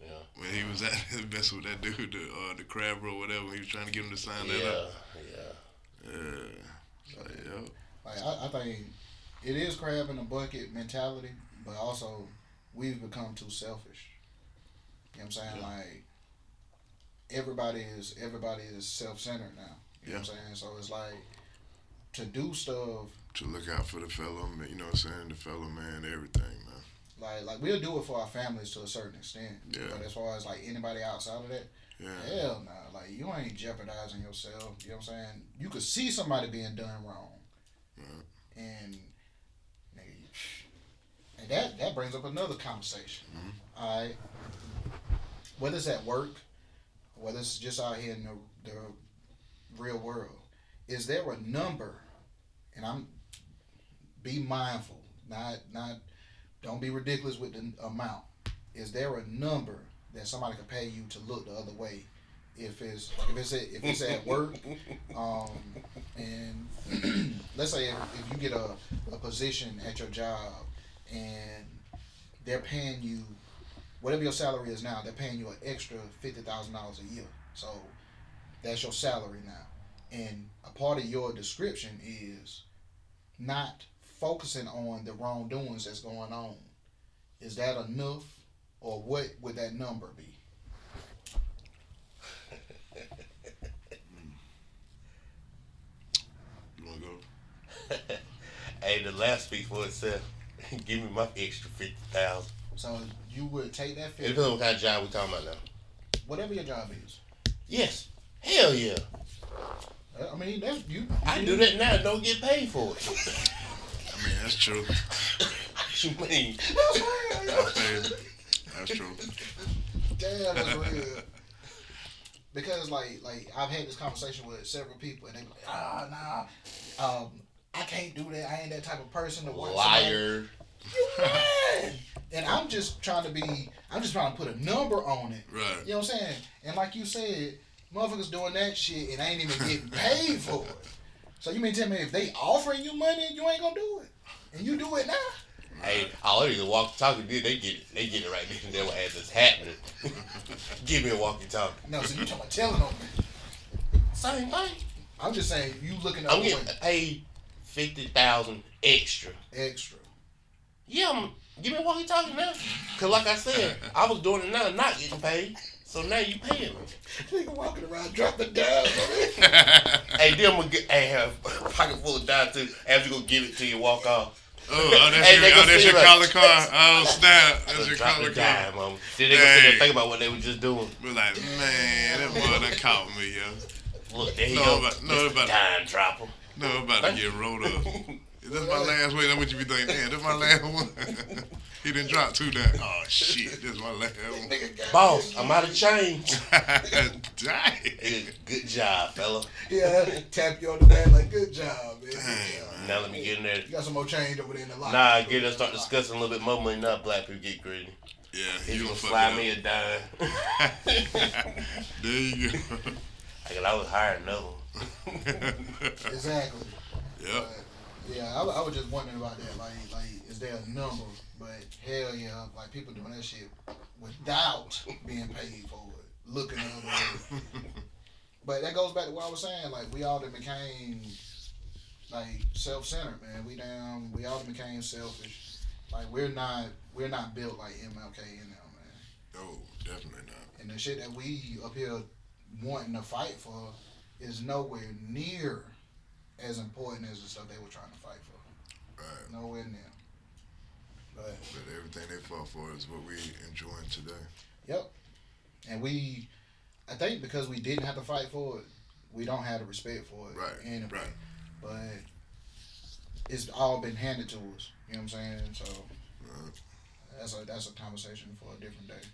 Yeah. When he was messing with that dude, the crab or whatever, when he was trying to get him to sign that up. Like, I think it is crab in the bucket mentality, but also we've become too selfish. You know what I'm saying? Yeah. Like everybody is self-centered now. You know what I'm saying? So it's like to do stuff. To look out for the fellow, you know what I'm saying? The fellow man, everything, man. Like we'll do it for our families to a certain extent. Yeah. But as far as like anybody outside of that, hell no. Like you ain't jeopardizing yourself. You know what I'm saying? You could see somebody being done wrong. Right. And that brings up another conversation. Mm-hmm. All right. Whether it's at work, whether it's just out here in the real world, is there a number? And be mindful, not don't be ridiculous with the amount. Is there a number that somebody could pay you to look the other way? If it's at work, and let's say if you get a position at your job and they're paying you whatever your salary is now, they're paying you an extra $50,000 a year. So that's your salary now, and a part of your description is not focusing on the wrongdoings that's going on, is that enough, or what would that number be? You wanna go? Hey, the last speak for itself. Give me my extra 50,000. So you would take that It 50, depends on what kind of job we talking about now. whatever your job is. Yes. Hell yeah. I mean, that's you. I do that now and don't get paid for it. I mean, that's true. What you mean? That's true. Damn, that's real. Because like I've had this conversation with several people, and they be like, nah, I can't do that. I ain't that type of person to watch. Liar. You lying. And I'm just trying to put a number on it. Right. You know what I'm saying? And like you said, motherfuckers doing that shit and ain't even getting paid for it. So you mean tell me if they offering you money, you ain't gonna do it, and you do it now? Hey, all they walkie talkie did, they get it right then and there as it's happening. Give me a walkie talkie. No, so you talking about telling on me? Same thing. I'm just saying you looking at I'm getting paid 50,000 extra. extra. Yeah, give me a walkie talkie now. Cause like I said, I was doing it now, not getting paid. So now you paying me. Nigga walking around dropping down. Hey, then I'm gonna have a pocket full of dimes too. After you go give it to you, walk off. That's Hey, they gonna that's see your like- collar car. Oh, snap. That's your Drop collar the car. dime, Then they gonna sit there Dang. and think about what they were just doing. We're like, man, that boy done caught me, yo. Look, there you No, go. but- no, Mr. but- Dime dropper. No, I'm about to get rolled up. Is this my last one? That's what you be thinking. Damn, this my last one. He didn't drop two down. Oh shit, this is my last one. Boss, I'm out of change. Dang. Hey, good job, fella. Yeah, tap you on the back like good job, man. Good Dang, job. Now let me get in there. You got some more change over there in the locker. Nah, get us start discussing a little bit more money. Now black people get greedy. Yeah, He's you gonna gonna slide fuck me it a dime. up. There you go. I was hiring another one. Exactly. Yep. But, yeah, I was just wondering about that. Like, is there a number? But hell yeah, like people doing that shit without being paid for it, looking the other way. But that goes back to what I was saying. Like we all done became like self-centered, man. We all done became selfish. Like we're not built like MLK in them, man. No, definitely not. And the shit that we up here wanting to fight for is nowhere near as important as the stuff they were trying to fight for. Right. Nowhere near. But everything they fought for is what we enjoying today. yep. And I think because we didn't have to fight for it, we don't have the respect for it. Right. Anyway. Right. But it's all been handed to us. You know what I'm saying? So that's a conversation for a different day.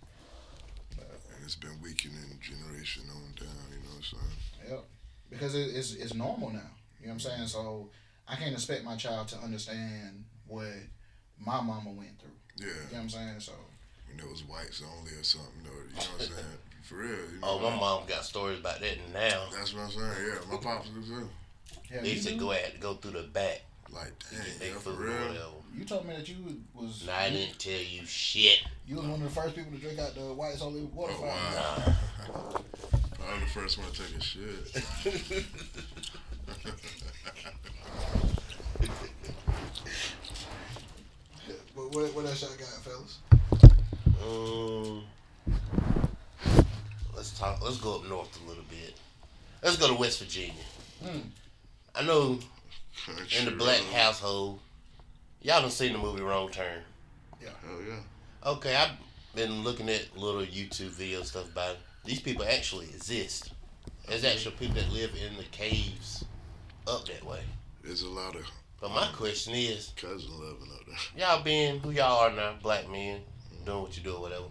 But, And it's been weakening generation on down. You know what I'm saying? yep. Because it's normal now. You know what I'm saying? So I can't expect my child to understand what my mama went through. Yeah. You know what I'm saying? So When it was whites only or something. You know what I'm saying? For real. You know, Oh, my mom got stories about that now. That's what I'm saying. Yeah, my pops do too. yeah, They you used to do? had to go through the back Like, to dang, get their yeah, for food or real. whatever. You told me that you was Nah, I didn't tell you shit. you was one of the first people to drink out the whites only water Oh, fountain. wow. I'm the first one to take a shit. But what else y'all got, fellas? Let's go up north a little bit. Let's go to West Virginia. Hmm. I know Country in the black road. household, y'all done seen the movie Wrong Turn. Hell yeah. Okay, I've been looking at little YouTube video stuff about it. These people actually exist. There's actual people that live in the caves up that way. There's a lot of But my question is, cousin loving up there. y'all being who y'all are now, black men, doing what you do or whatever,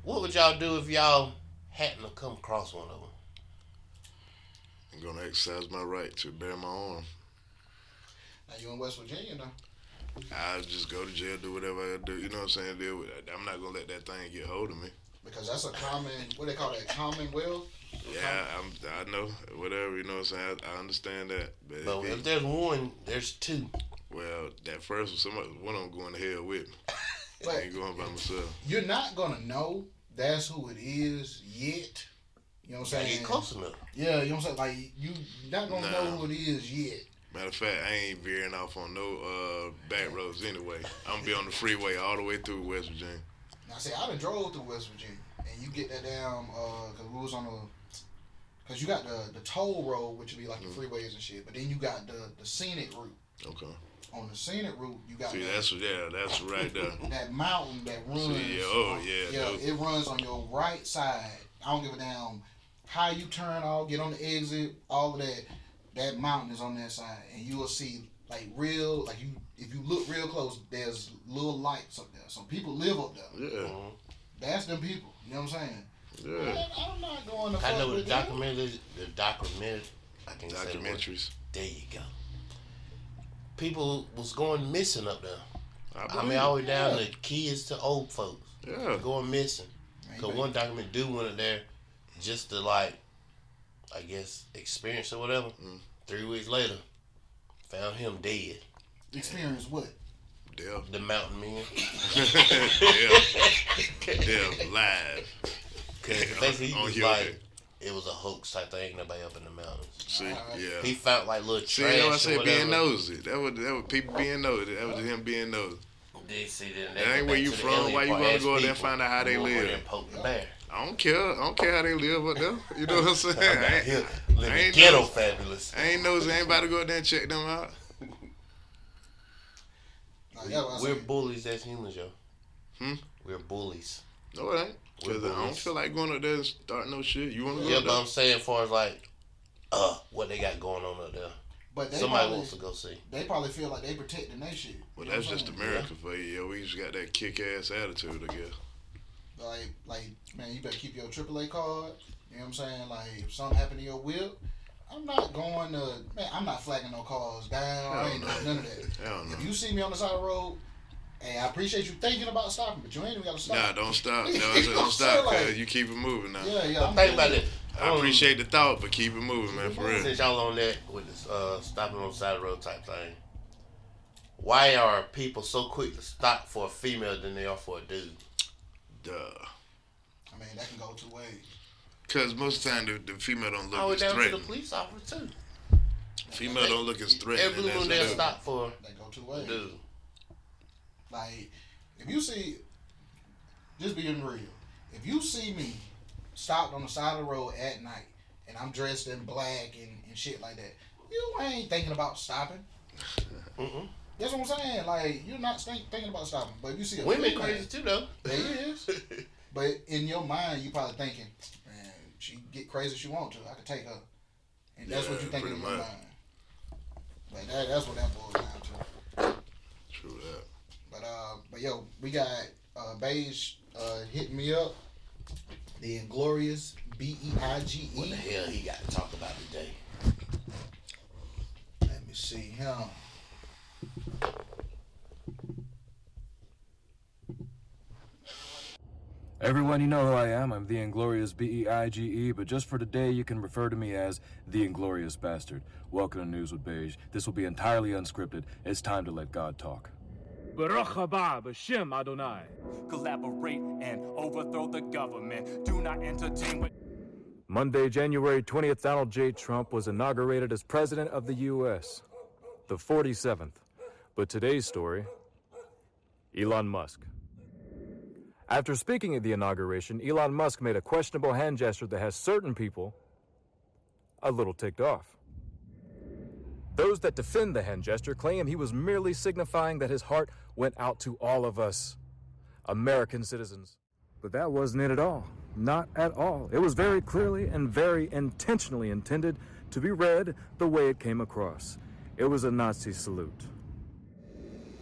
what would y'all do if y'all hadn't have come across one of them? I'm gonna exercise my right to bear my arm. Now you in West Virginia now. I'll just go to jail, do whatever I do. You know what I'm saying? Deal with it. I'm not gonna let that thing get hold of me. Because that's a common, what they call that, commonwealth? Yeah, I know. Whatever, you know what I'm saying? I understand that. But if there's one, there's two. well, that first one of them going to hell with me. I But ain't going by myself. you're not going to know that's who it is yet. You know what I'm Gotta saying? get close enough. Yeah, you know what I'm saying? Like, you not going to Nah. know who it is yet. Matter of fact, I ain't veering off on no back roads anyway. I'm gonna be on the freeway all the way through West Virginia. Now, see, I done drove through West Virginia, and you get that down, cause we was on cause you got the toll road, which would be like the freeways and shit, but then you got the scenic route. Okay. On the scenic route, you got See, that's right there. that mountain that runs. See, It runs on your right side. I don't give a damn how you turn off, get on the exit, all of that. That mountain is on that side, and you will see like real, like if you look real close, there's little lights up there. Some people live up there. Yeah. That's them people. You know what I'm saying? Yeah. Man, I'm not going to. I know fuck the with documentary. I can say the word. Documentaries. There you go. People was going missing up there. I mean, believe all the way it. down to kids to old folks. Yeah. Going missing. Man, Because one document dude went up there just to, like, I guess, experience or whatever. 3 weeks later, found him dead. Experience what? Death. The mountain man. Death. Live. Because basically he On was your like, head. it was a hoax type thing. Ain't nobody up in the mountains. See, yeah. He found like little See, trash that's what I or said, whatever. being nosy. That was people being nosy. That was him being nosy. They see that That ain't where you from. Why you want to go there and find out how they live? And poke the bear. I don't care how they live up there. You know what I'm saying? I'm out here living ain't ghetto nosy. fabulous. I ain't nosy. I ain't about to go out there and check them out. We're bullies as humans, yo. Hmm? We're bullies. No, it ain't. We're Cause I don't bullies. feel like going up there and starting no shit. You want to go Yeah, up but there? I'm saying, as far as like, what they got going on up there. But they Somebody probably, wants to go see. They probably feel like they protecting their shit. Well, You know that's what I'm just saying? America for you. Yo, we just got that kick-ass attitude, I guess. Like, man, you better keep your AAA card. You know what I'm saying? Like, if something happened to your whip, I'm not going to, man, I'm not flagging no cars down. I ain't doing none of that. Hell no. If you see me on the side of the road, hey, I appreciate you thinking about stopping, but you ain't even got to stop. Nah, don't stop. No, I said I'm don't stop, saying, cuz you keep it moving now. Yeah, But I'm think about good. it. I appreciate the thought, but keep it moving, man, for real. Since y'all on that with this stopping on the side of the road type thing, why are people so quick to stop for a female than they are for a dude? Duh. I mean, that can go two ways. Because most of the time, the female don't All look the way as down to the threatening. police officer too. Female don't look as threatening Every as one a they'll dude. stop for That go two a ways. dude. Like, if you see, just being real, if you see me stopped on the side of the road at night and I'm dressed in black and shit like that, you ain't thinking about stopping. Mm-mm. That's what I'm saying. Like, you're not thinking about stopping. But if you see a Women female, crazy too though. there is. But in your mind, you probably thinking, man, she get crazy if she want to. I could take her. And that's what Yeah, you thinking in pretty your much. mind. Like, that's what that boils down to. True that. But yo, we got Beige hitting me up. The Inglorious BEIGE. What the hell he got to talk about today? Let me see him. Everyone, you know who I am. I'm the Inglorious BEIGE, but just for today, you can refer to me as the Inglorious Bastard. Welcome to News with Beige. This will be entirely unscripted. It's time to let God talk. Baruch haba b'shem Adonai. Collaborate and overthrow the government. Do not entertain with Monday, January 20th, Donald J. Trump was inaugurated as President of the U.S., the 47th. But today's story, Elon Musk. After speaking at the inauguration, Elon Musk made a questionable hand gesture that has certain people a little ticked off. Those that defend the hand gesture claim he was merely signifying that his heart went out to all of us, American citizens. But that wasn't it at all. Not at all. It was very clearly and very intentionally intended to be read the way it came across. It was a Nazi salute.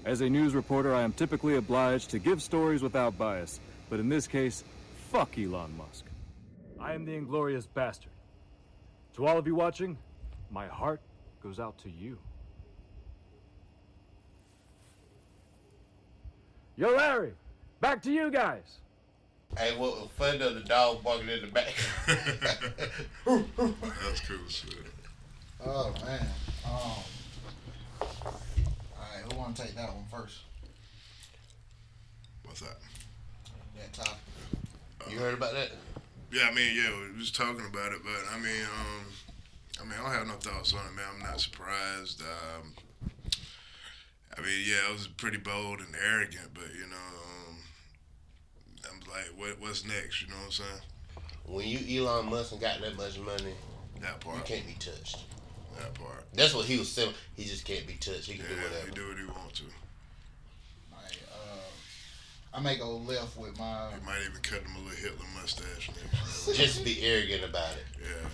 As a news reporter, I am typically obliged to give stories without bias, but in this case, fuck Elon Musk. I am the Inglorious Bastard. To all of you watching, my heart goes out to you. Yo, Larry, back to you guys. Hey, what was funny though, the dog barking in the back. That's cool shit. Oh man. All right, who want to take that one first? What's that? That topic. You heard about that? Yeah, I mean, yeah, we was talking about it, but I mean, I mean, I don't have no thoughts on it, man. I'm not surprised. I mean, yeah, I was pretty bold and arrogant, but I'm like, what's next? You know what I'm saying? When you Elon Musk and got that much money, That part. you can't be touched. That part. That's what he was saying. He just can't be touched. He can do Yeah, whatever. he do what he want to. Like, I may go left with my. He might even cut him a little Hitler mustache next. Just be arrogant about it. Yeah.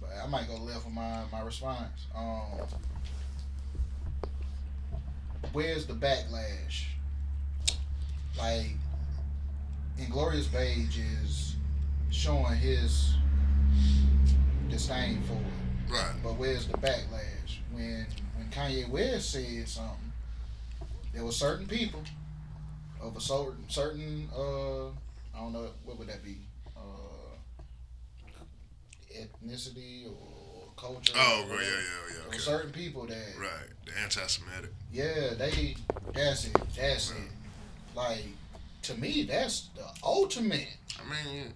But I might go left with my response. Where's the backlash? Like, Inglourious Basterds is showing his disdain for it. Right. But where's the backlash? When Kanye West said something, there were certain people of a certain I don't know, what would that be? Ethnicity or culture. Oh, or yeah. There Okay. were certain people that Right. The anti-Semitic. yeah, that's it. Like, to me, that's the ultimate. I mean,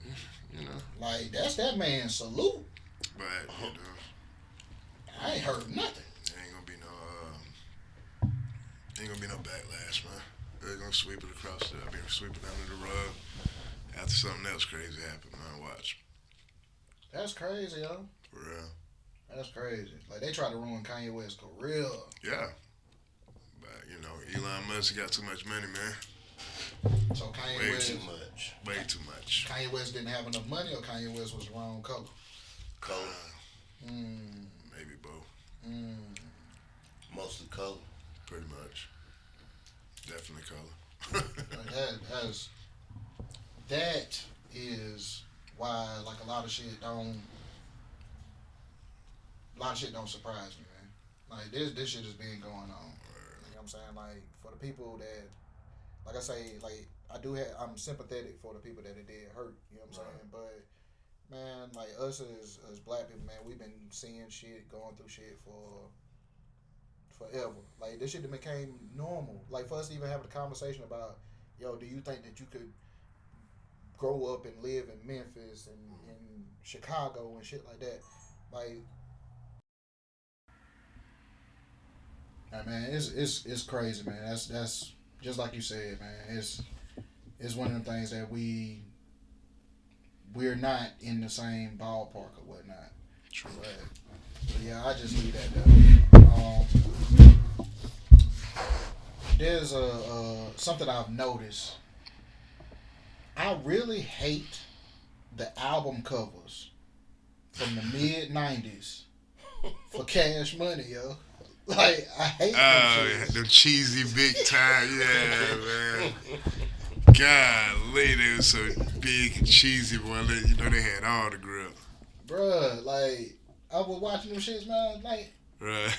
you know, Like, that's that man's salute. but I ain't heard nothing. there ain't gonna be no backlash, man. They're gonna sweep it across sweep it under the rug after something else crazy happened, man. Watch. That's crazy, yo. For real. That's crazy. Like, they tried to ruin Kanye West's career. Yeah. But Elon Musk got too much money, man. So Kanye Way West, Too much. Way too much. Kanye West didn't have enough money, or Kanye West was the wrong color. Color. Maybe both. Mostly color. Pretty much. Definitely color. Like, that is why, like, a lot of shit don't surprise me, man. Like, this shit has been going on. You know what I'm saying? Like, for the people that, like I say, like, I'm sympathetic for the people that it did hurt. You know what I'm saying? But man, like, us as black people, man, we've been seeing shit, going through shit for forever. Like, this shit became normal. Like, for us to even have a conversation about, yo, do you think that you could grow up and live in Memphis and in Chicago and shit like that? Like, man, it's crazy, man. That's just like you said, man. It's one of the things that we're not in the same ballpark or whatnot. True. But yeah, I just leave that there. There's something I've noticed. I really hate the album covers from the mid '90s for Cash Money, yo. Like, I hate them shits. Them cheesy big time, yeah, man. Golly, they were so big and cheesy, boy. They had all the grip. Bruh, like, I was watching them shits, man, like, Right.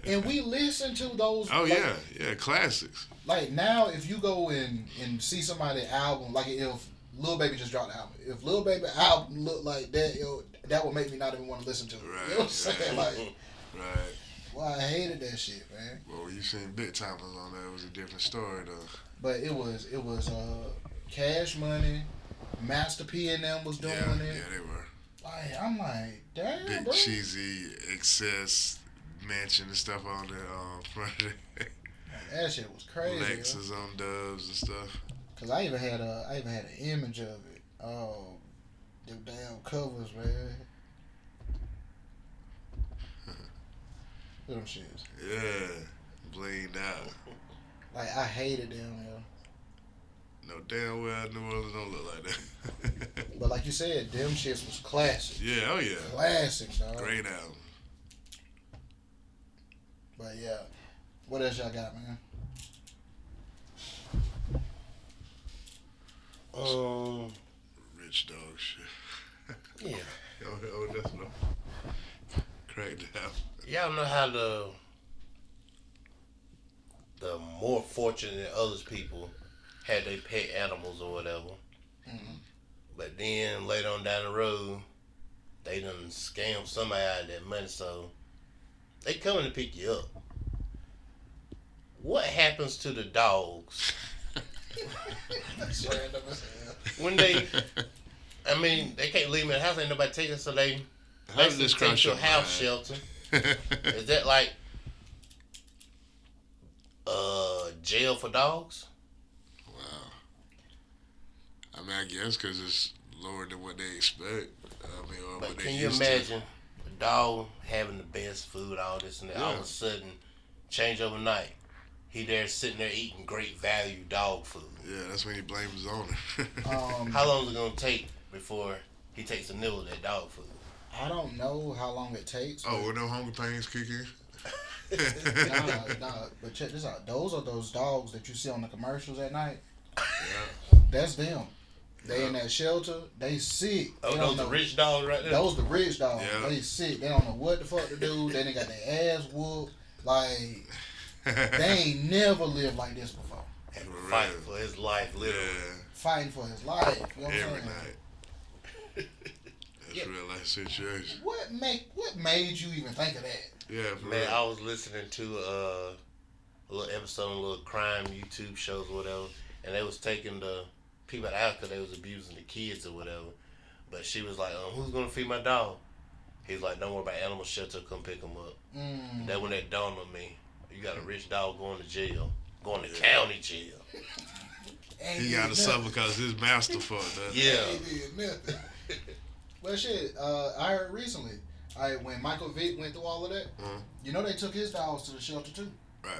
and we listen to those. Oh, like, yeah, classics. Like, now, if you go and see somebody's album, like if Lil Baby just dropped an album, if Lil Baby album looked like that, yo, that would make me not even want to listen to it. Right. You know what I'm saying? Like, Right. well, I hated that shit, man. Well, you seen Big Timers on there, it was a different story, though. But it was Cash Money, Master P and them was doing Yeah, it. they were. Like, I'm like, damn, Big bro. cheesy excess mansion and stuff on the front of it. That shit was crazy. Lexus on Dubs and stuff. Cause I even had an image of it. Oh, them damn covers, man. Them shits. Yeah, blinged out. Like, I hated them, yo. No damn well New Orleans don't look like that. But like you said, them shits was classic. Yeah, oh yeah. Classic, dog. Great album. But yeah, what else y'all got, man? Rich dog shit. Yeah. Oh, that's no. Cracked down. Y'all know how the more fortunate than others people had their pet animals or whatever. Mm-hmm. But then later on down the road, they done scammed somebody out of that money, so they coming to pick you up. What happens to the dogs That's random as hell. when they? I mean, they can't leave them in the house. Ain't nobody taking, so they How did Basically, this take cross to a your house mind? shelter. Is that like jail for dogs? Wow. I mean, I guess because it's lower than what they expect. I mean, or But what can they you used imagine a dog having the best food, all this and that, all of Yeah. a sudden, change overnight? He there sitting there eating great value dog food. to? Yeah, that's when he blames his owner. How long is it gonna take before he takes a nibble of that dog food? I don't know how long it takes. Oh, when them hunger pains kick in? Nah, but check this out. Those are those dogs that you see on the commercials at night. Yeah. That's them. They in that shelter. They sick. Oh, They those don't the know. rich dogs right there. Those the rich dogs. Yeah. They sick. They don't know what the fuck to do. They done got their ass whooped. Like they ain't never lived like this before. And For fight real. for his life, literally. Yeah, Fighting for his life. You know what I'm every saying? night. That's Yeah. real life situation. What made you even think of that? Yeah, for Man, real. I was listening to a little episode of a little crime YouTube shows or whatever, and they was taking the people out because they was abusing the kids or whatever. But she was like, who's gonna feed my dog? He's like, don't worry about animal shelter, come pick him up. That when that dawned on me, you got a rich dog going to jail, going to county jail. Ain't He did got to nothing. suffer because his master fucked up. Yeah. Ain't did nothing. Well, shit. I heard recently. When Michael Vick went through all of that, you know they took his dogs to the shelter too. Right.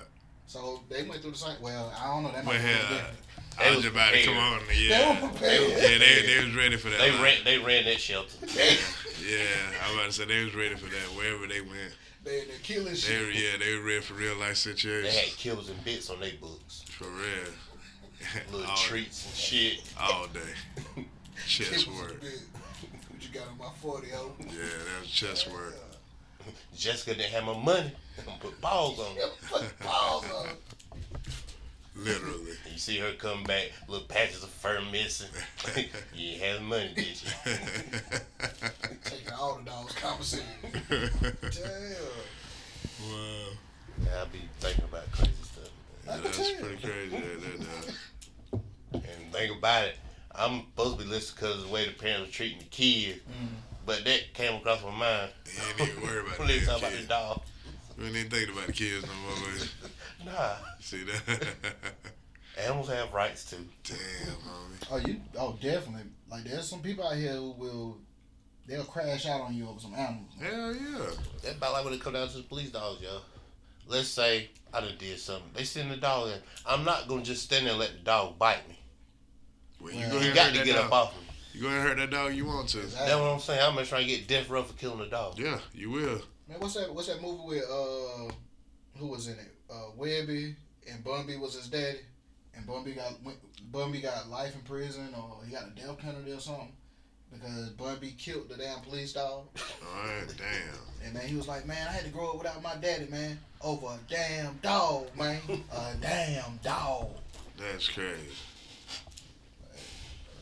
So they went through the same. Well, I don't know. That might But be a little hell, different. I was just about to come on. They Yeah. were prepared. Yeah, they was ready for that. They ran that shelter. Yeah, I was about to say they was ready for that. Wherever they went, They're killing they shit. were, they were ready for real life They situations. had killers and bits on their books, For real. little all, treats and shit. all day. Chest It was a work. bit. What you got on my 40, ho? Yeah, that was chest work. Jessica didn't have my money. Put balls on it. Put balls on. Literally. And you see her come back, little patches of fur missing. You ain't have money, did you? Taking all the dogs conversating. Damn. Wow. Yeah, I be thinking about crazy stuff. Yeah, that's pretty crazy. And think about it, I'm supposed to be listening because of the way the parents are treating the kids. But that came across my mind. You ain't even worry about When they the talk about kids. the dog. We ain't even thinking about the kids no more, man. Nah, See that? animals have rights too. Damn, homie. Definitely. Like there's some people out here who they'll crash out on you over some animals. Hell yeah. That's about like when it come down to the police dogs, yo. Let's say I done did something. They send the dog in. I'm not gonna just stand there and let the dog bite me. Well, you Well, go ahead You and got hurt to that get dog. up off me. You go ahead and hurt that dog you want to. Exactly. That's what I'm saying. I'm gonna try to get death row for killing the dog. Yeah, you will. Man, what's that movie with who was in it? Webby and Bumby was his daddy, and Bumby got life in prison or he got a death penalty or something because Bumby killed the damn police dog. Alright, damn. And man, he was like, man, I had to grow up without my daddy, man, over a damn dog, man, a damn dog. That's crazy.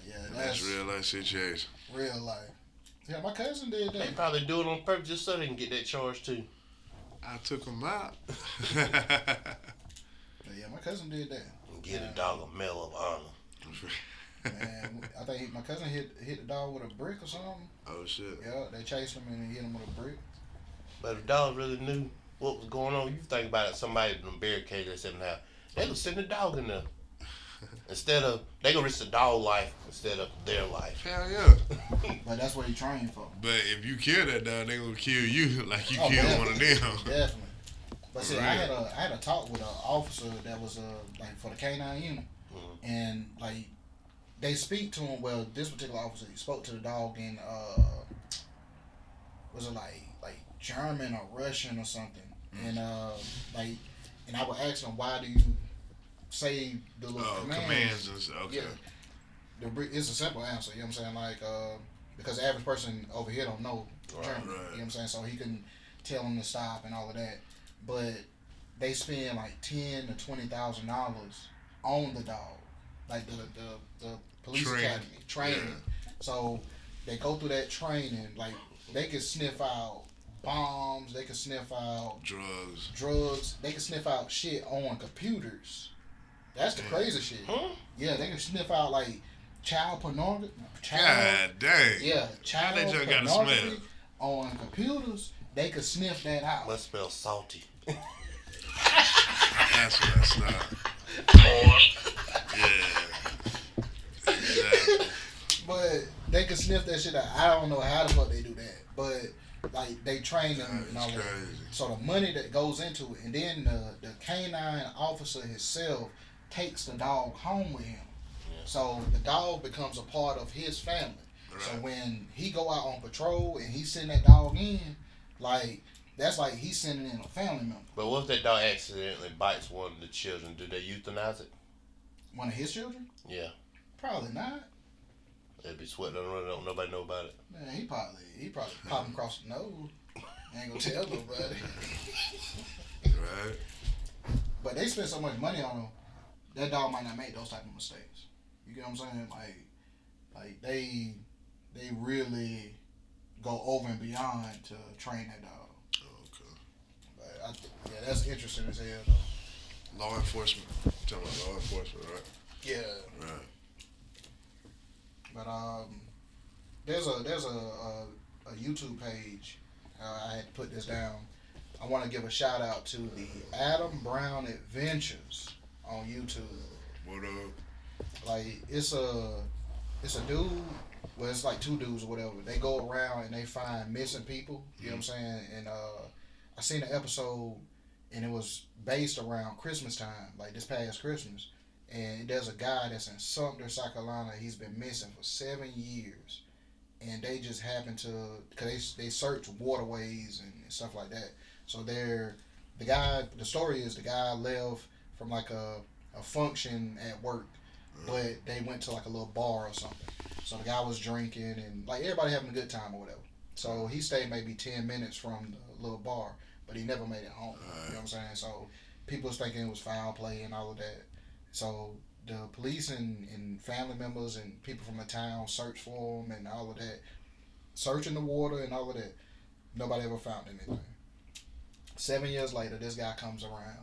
Yeah, That's real life situation. real life. Yeah, my cousin did They that. probably do it on purpose just so they can get that charge too. I took him out. Yeah, my cousin did that. And get a dog a medal of honor. Man, I think my cousin hit the dog with a brick or something. Oh shit. Yeah, they chased him and hit him with a brick. But if the dog really knew what was going on, you think about it, somebody in the barricade that's in the house, they would send the dog in there. Instead of, they gonna risk the dog life instead of their life. Hell yeah. But that's what he trained for. But if you kill that dog, they gonna kill you like you Oh, killed definitely. one of them. Definitely. But see, For I real. had a talk with an officer that was like for the K9 unit, and like they speak to him. Well, this particular officer he spoke to the dog in was it like German or Russian or something, and like, and I would ask him, why do you say the little Oh, commands? commands and stuff. Okay. Yeah. It's a simple answer, you know what I'm saying? Like, because the average person over here don't know German, right. you know what I'm saying? So he couldn't tell him to stop and all of that. But they spend like $10,000 to $20,000 on the dog, like the police academy training. Yeah. So they go through that training, like they can sniff out bombs, they can sniff out drugs, they can sniff out shit on computers. That's the crazy shit. Huh? Yeah, they can sniff out like child pornography. God dang. Yeah, How child that junk gotta pornography smell? on computers, they could sniff that out. Must smell salty. That's what I stopped. Yeah. Exactly. But they could sniff that shit out. I don't know how the fuck they do that, but like they train them and all That's that. crazy. So the money that goes into it, and then the canine officer himself takes the dog home with him. So the dog becomes a part of his family. So Right. when he go out on patrol and he send that dog in, like that's like he's sending in a family member. But what if that dog accidentally bites one of the children? Do they euthanize it? One of his children? Yeah. Probably not. They'd be sweating on the road. Don't nobody know about it. Man, he probably pop him across the nose. Ain't gonna tell nobody. Right. But they spend so much money on him, that dog might not make those type of mistakes. You get what I'm saying? Like they really go over and beyond to train that dog. Okay. But yeah, that's interesting as hell though. Law enforcement. Talking about law enforcement, right? Yeah. Right. But there's a YouTube page. I had to put this down. I want to give a shout out to the Adam Brown Adventures on YouTube. What up? Like it's a dude. Well, it's like two dudes or whatever. They go around and they find missing people. You know what I'm saying? And I seen an episode, and it was based around Christmas time, like this past Christmas. And there's a guy that's in Sumter, South Carolina. He's been missing for 7 years, and they just happen to, cause they search waterways and stuff like that. So the story is the guy left from like a function at work, but they went to like a little bar or something. So the guy was drinking and like everybody having a good time or whatever. So he stayed maybe 10 minutes from the little bar, but he never made it home. You know what I'm saying? So people was thinking it was foul play and all of that. So the police and family members and people from the town searched for him and all of that, searching the water and all of that. Nobody ever found anything. 7 years later, this guy comes around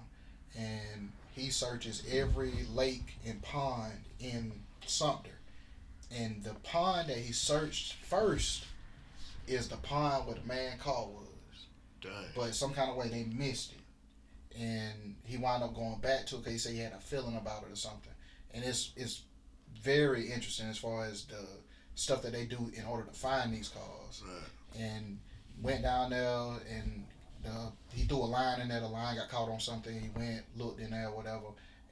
and he searches every lake and pond in Sumter. And the pond that he searched first is the pond where the man car was. Dang. But some kind of way they missed it. And he wound up going back to it because he said he had a feeling about it or something. And it's very interesting as far as the stuff that they do in order to find these cars. Right. And went down there and he threw a line in there. The line got caught on something. He went, looked in there, whatever,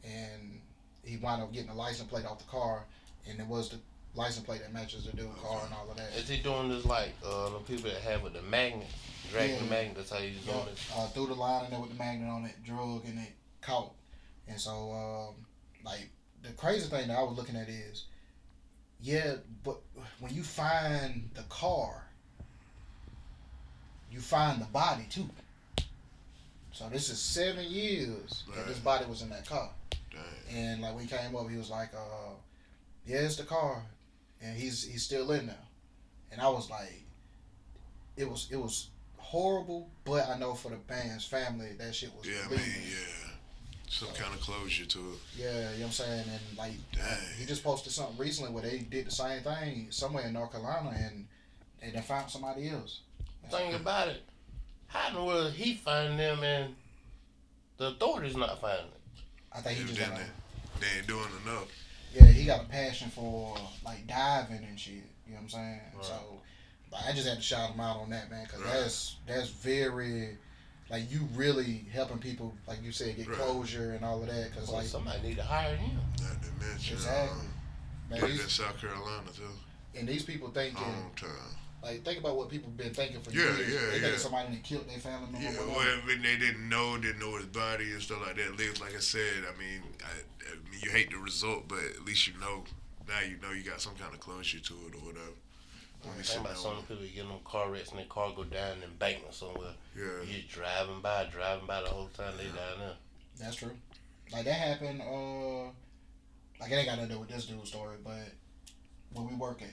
and he wound up getting the license plate off the car. And it was the license plate that matches the dude's car and all of that. Is he doing this like the people that have with the magnet, dragging the magnet? That's how he's doing it. Threw the line in there with the magnet on it, drug, and it caught. And so, like, the crazy thing that I was looking at is, yeah, but when you find the car, you find the body too. So this is 7 years that this body was in that car. Dang. And like when he came up, he was like, yeah, it's the car. And he's still in there. And I was like, it was horrible, but I know for the band's family, that shit was Yeah, relieving. man, yeah. Some kind of closure to it. Yeah, you know what I'm saying? And like, Dang. he just posted something recently where they did the same thing somewhere in North Carolina and they found somebody else. Think about it. How in the world he find them and the authorities not finding it? I think he just got They ain't doing enough. he got a passion for like diving and shit. You know what I'm saying? Right. So like, I just had to shout him out on that, man, because that's very, like, you really helping people, like you said, get closure and all of that. Because Well, like somebody need to hire him. Not to mention, exactly, man. like in South Carolina too. And these people thinking, Hometown. like, think about what people been thinking for Yeah, years. yeah, They yeah. think somebody that killed their family member. Yeah, whatever. well, they didn't know his body and stuff like that. Like I said, I mean, you hate the result, but at least you know. Now you know you got some kind of closure to it or whatever. Think about some people get in them car wrecks and their car go down in the embankment somewhere. Yeah. You just driving by the whole time they down there. That's true. Like that happened. Like it ain't got nothing to do with this dude's story, but where we work at,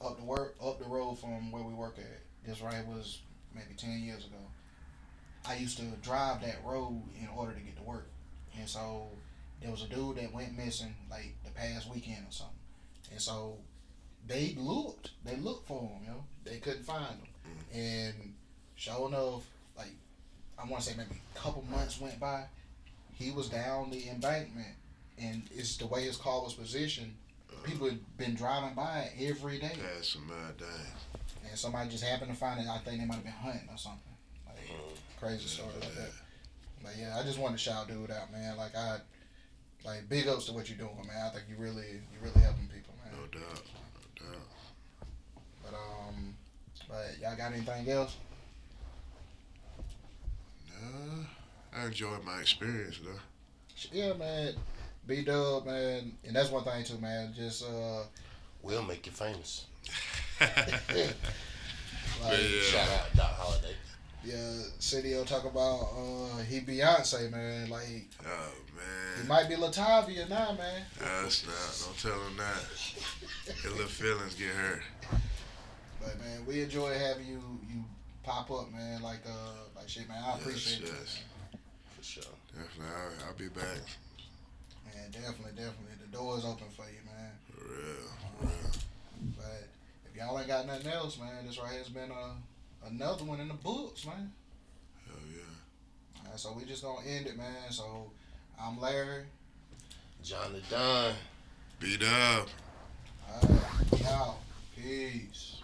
up the road from where we work at, this right was maybe 10 years ago. I used to drive that road in order to get to work, and so there was a dude that went missing like the past weekend or something, and so they looked for him. You know, they couldn't find him. And sure enough, like I want to say maybe a couple months went by, he was down the embankment, and it's the way his car was positioned. People had been driving by it every day, Pass some dang. and somebody just happened to find it. I think they might have been hunting or something. Like crazy story like that. But yeah, I just wanted to shout dude out, man. Like big ups to what you're doing, man. I think you really helping people, man. No doubt. But y'all got anything else? Nah, I enjoyed my experience though. Yeah, man. B-Dub, man, and that's one thing too, man. Just We'll make you famous. like, Shout out Doc Holiday. yeah, Cidio talk about he Beyonce, man. Like Oh man. he might be Latavia now, man. That's not. Don't tell him that. His little feelings get hurt. But man, we enjoy having you pop up, man. Like shit, man. I appreciate it. Yes. For sure. Definitely. I'll be back. Man, definitely. The door is open for you, man. For real. But if y'all ain't got nothing else, man, this right here's been another one in the books, man. Hell yeah. All right, so we just gonna end it, man. So I'm Larry. John the Don. Beat up. All right, we out. Peace.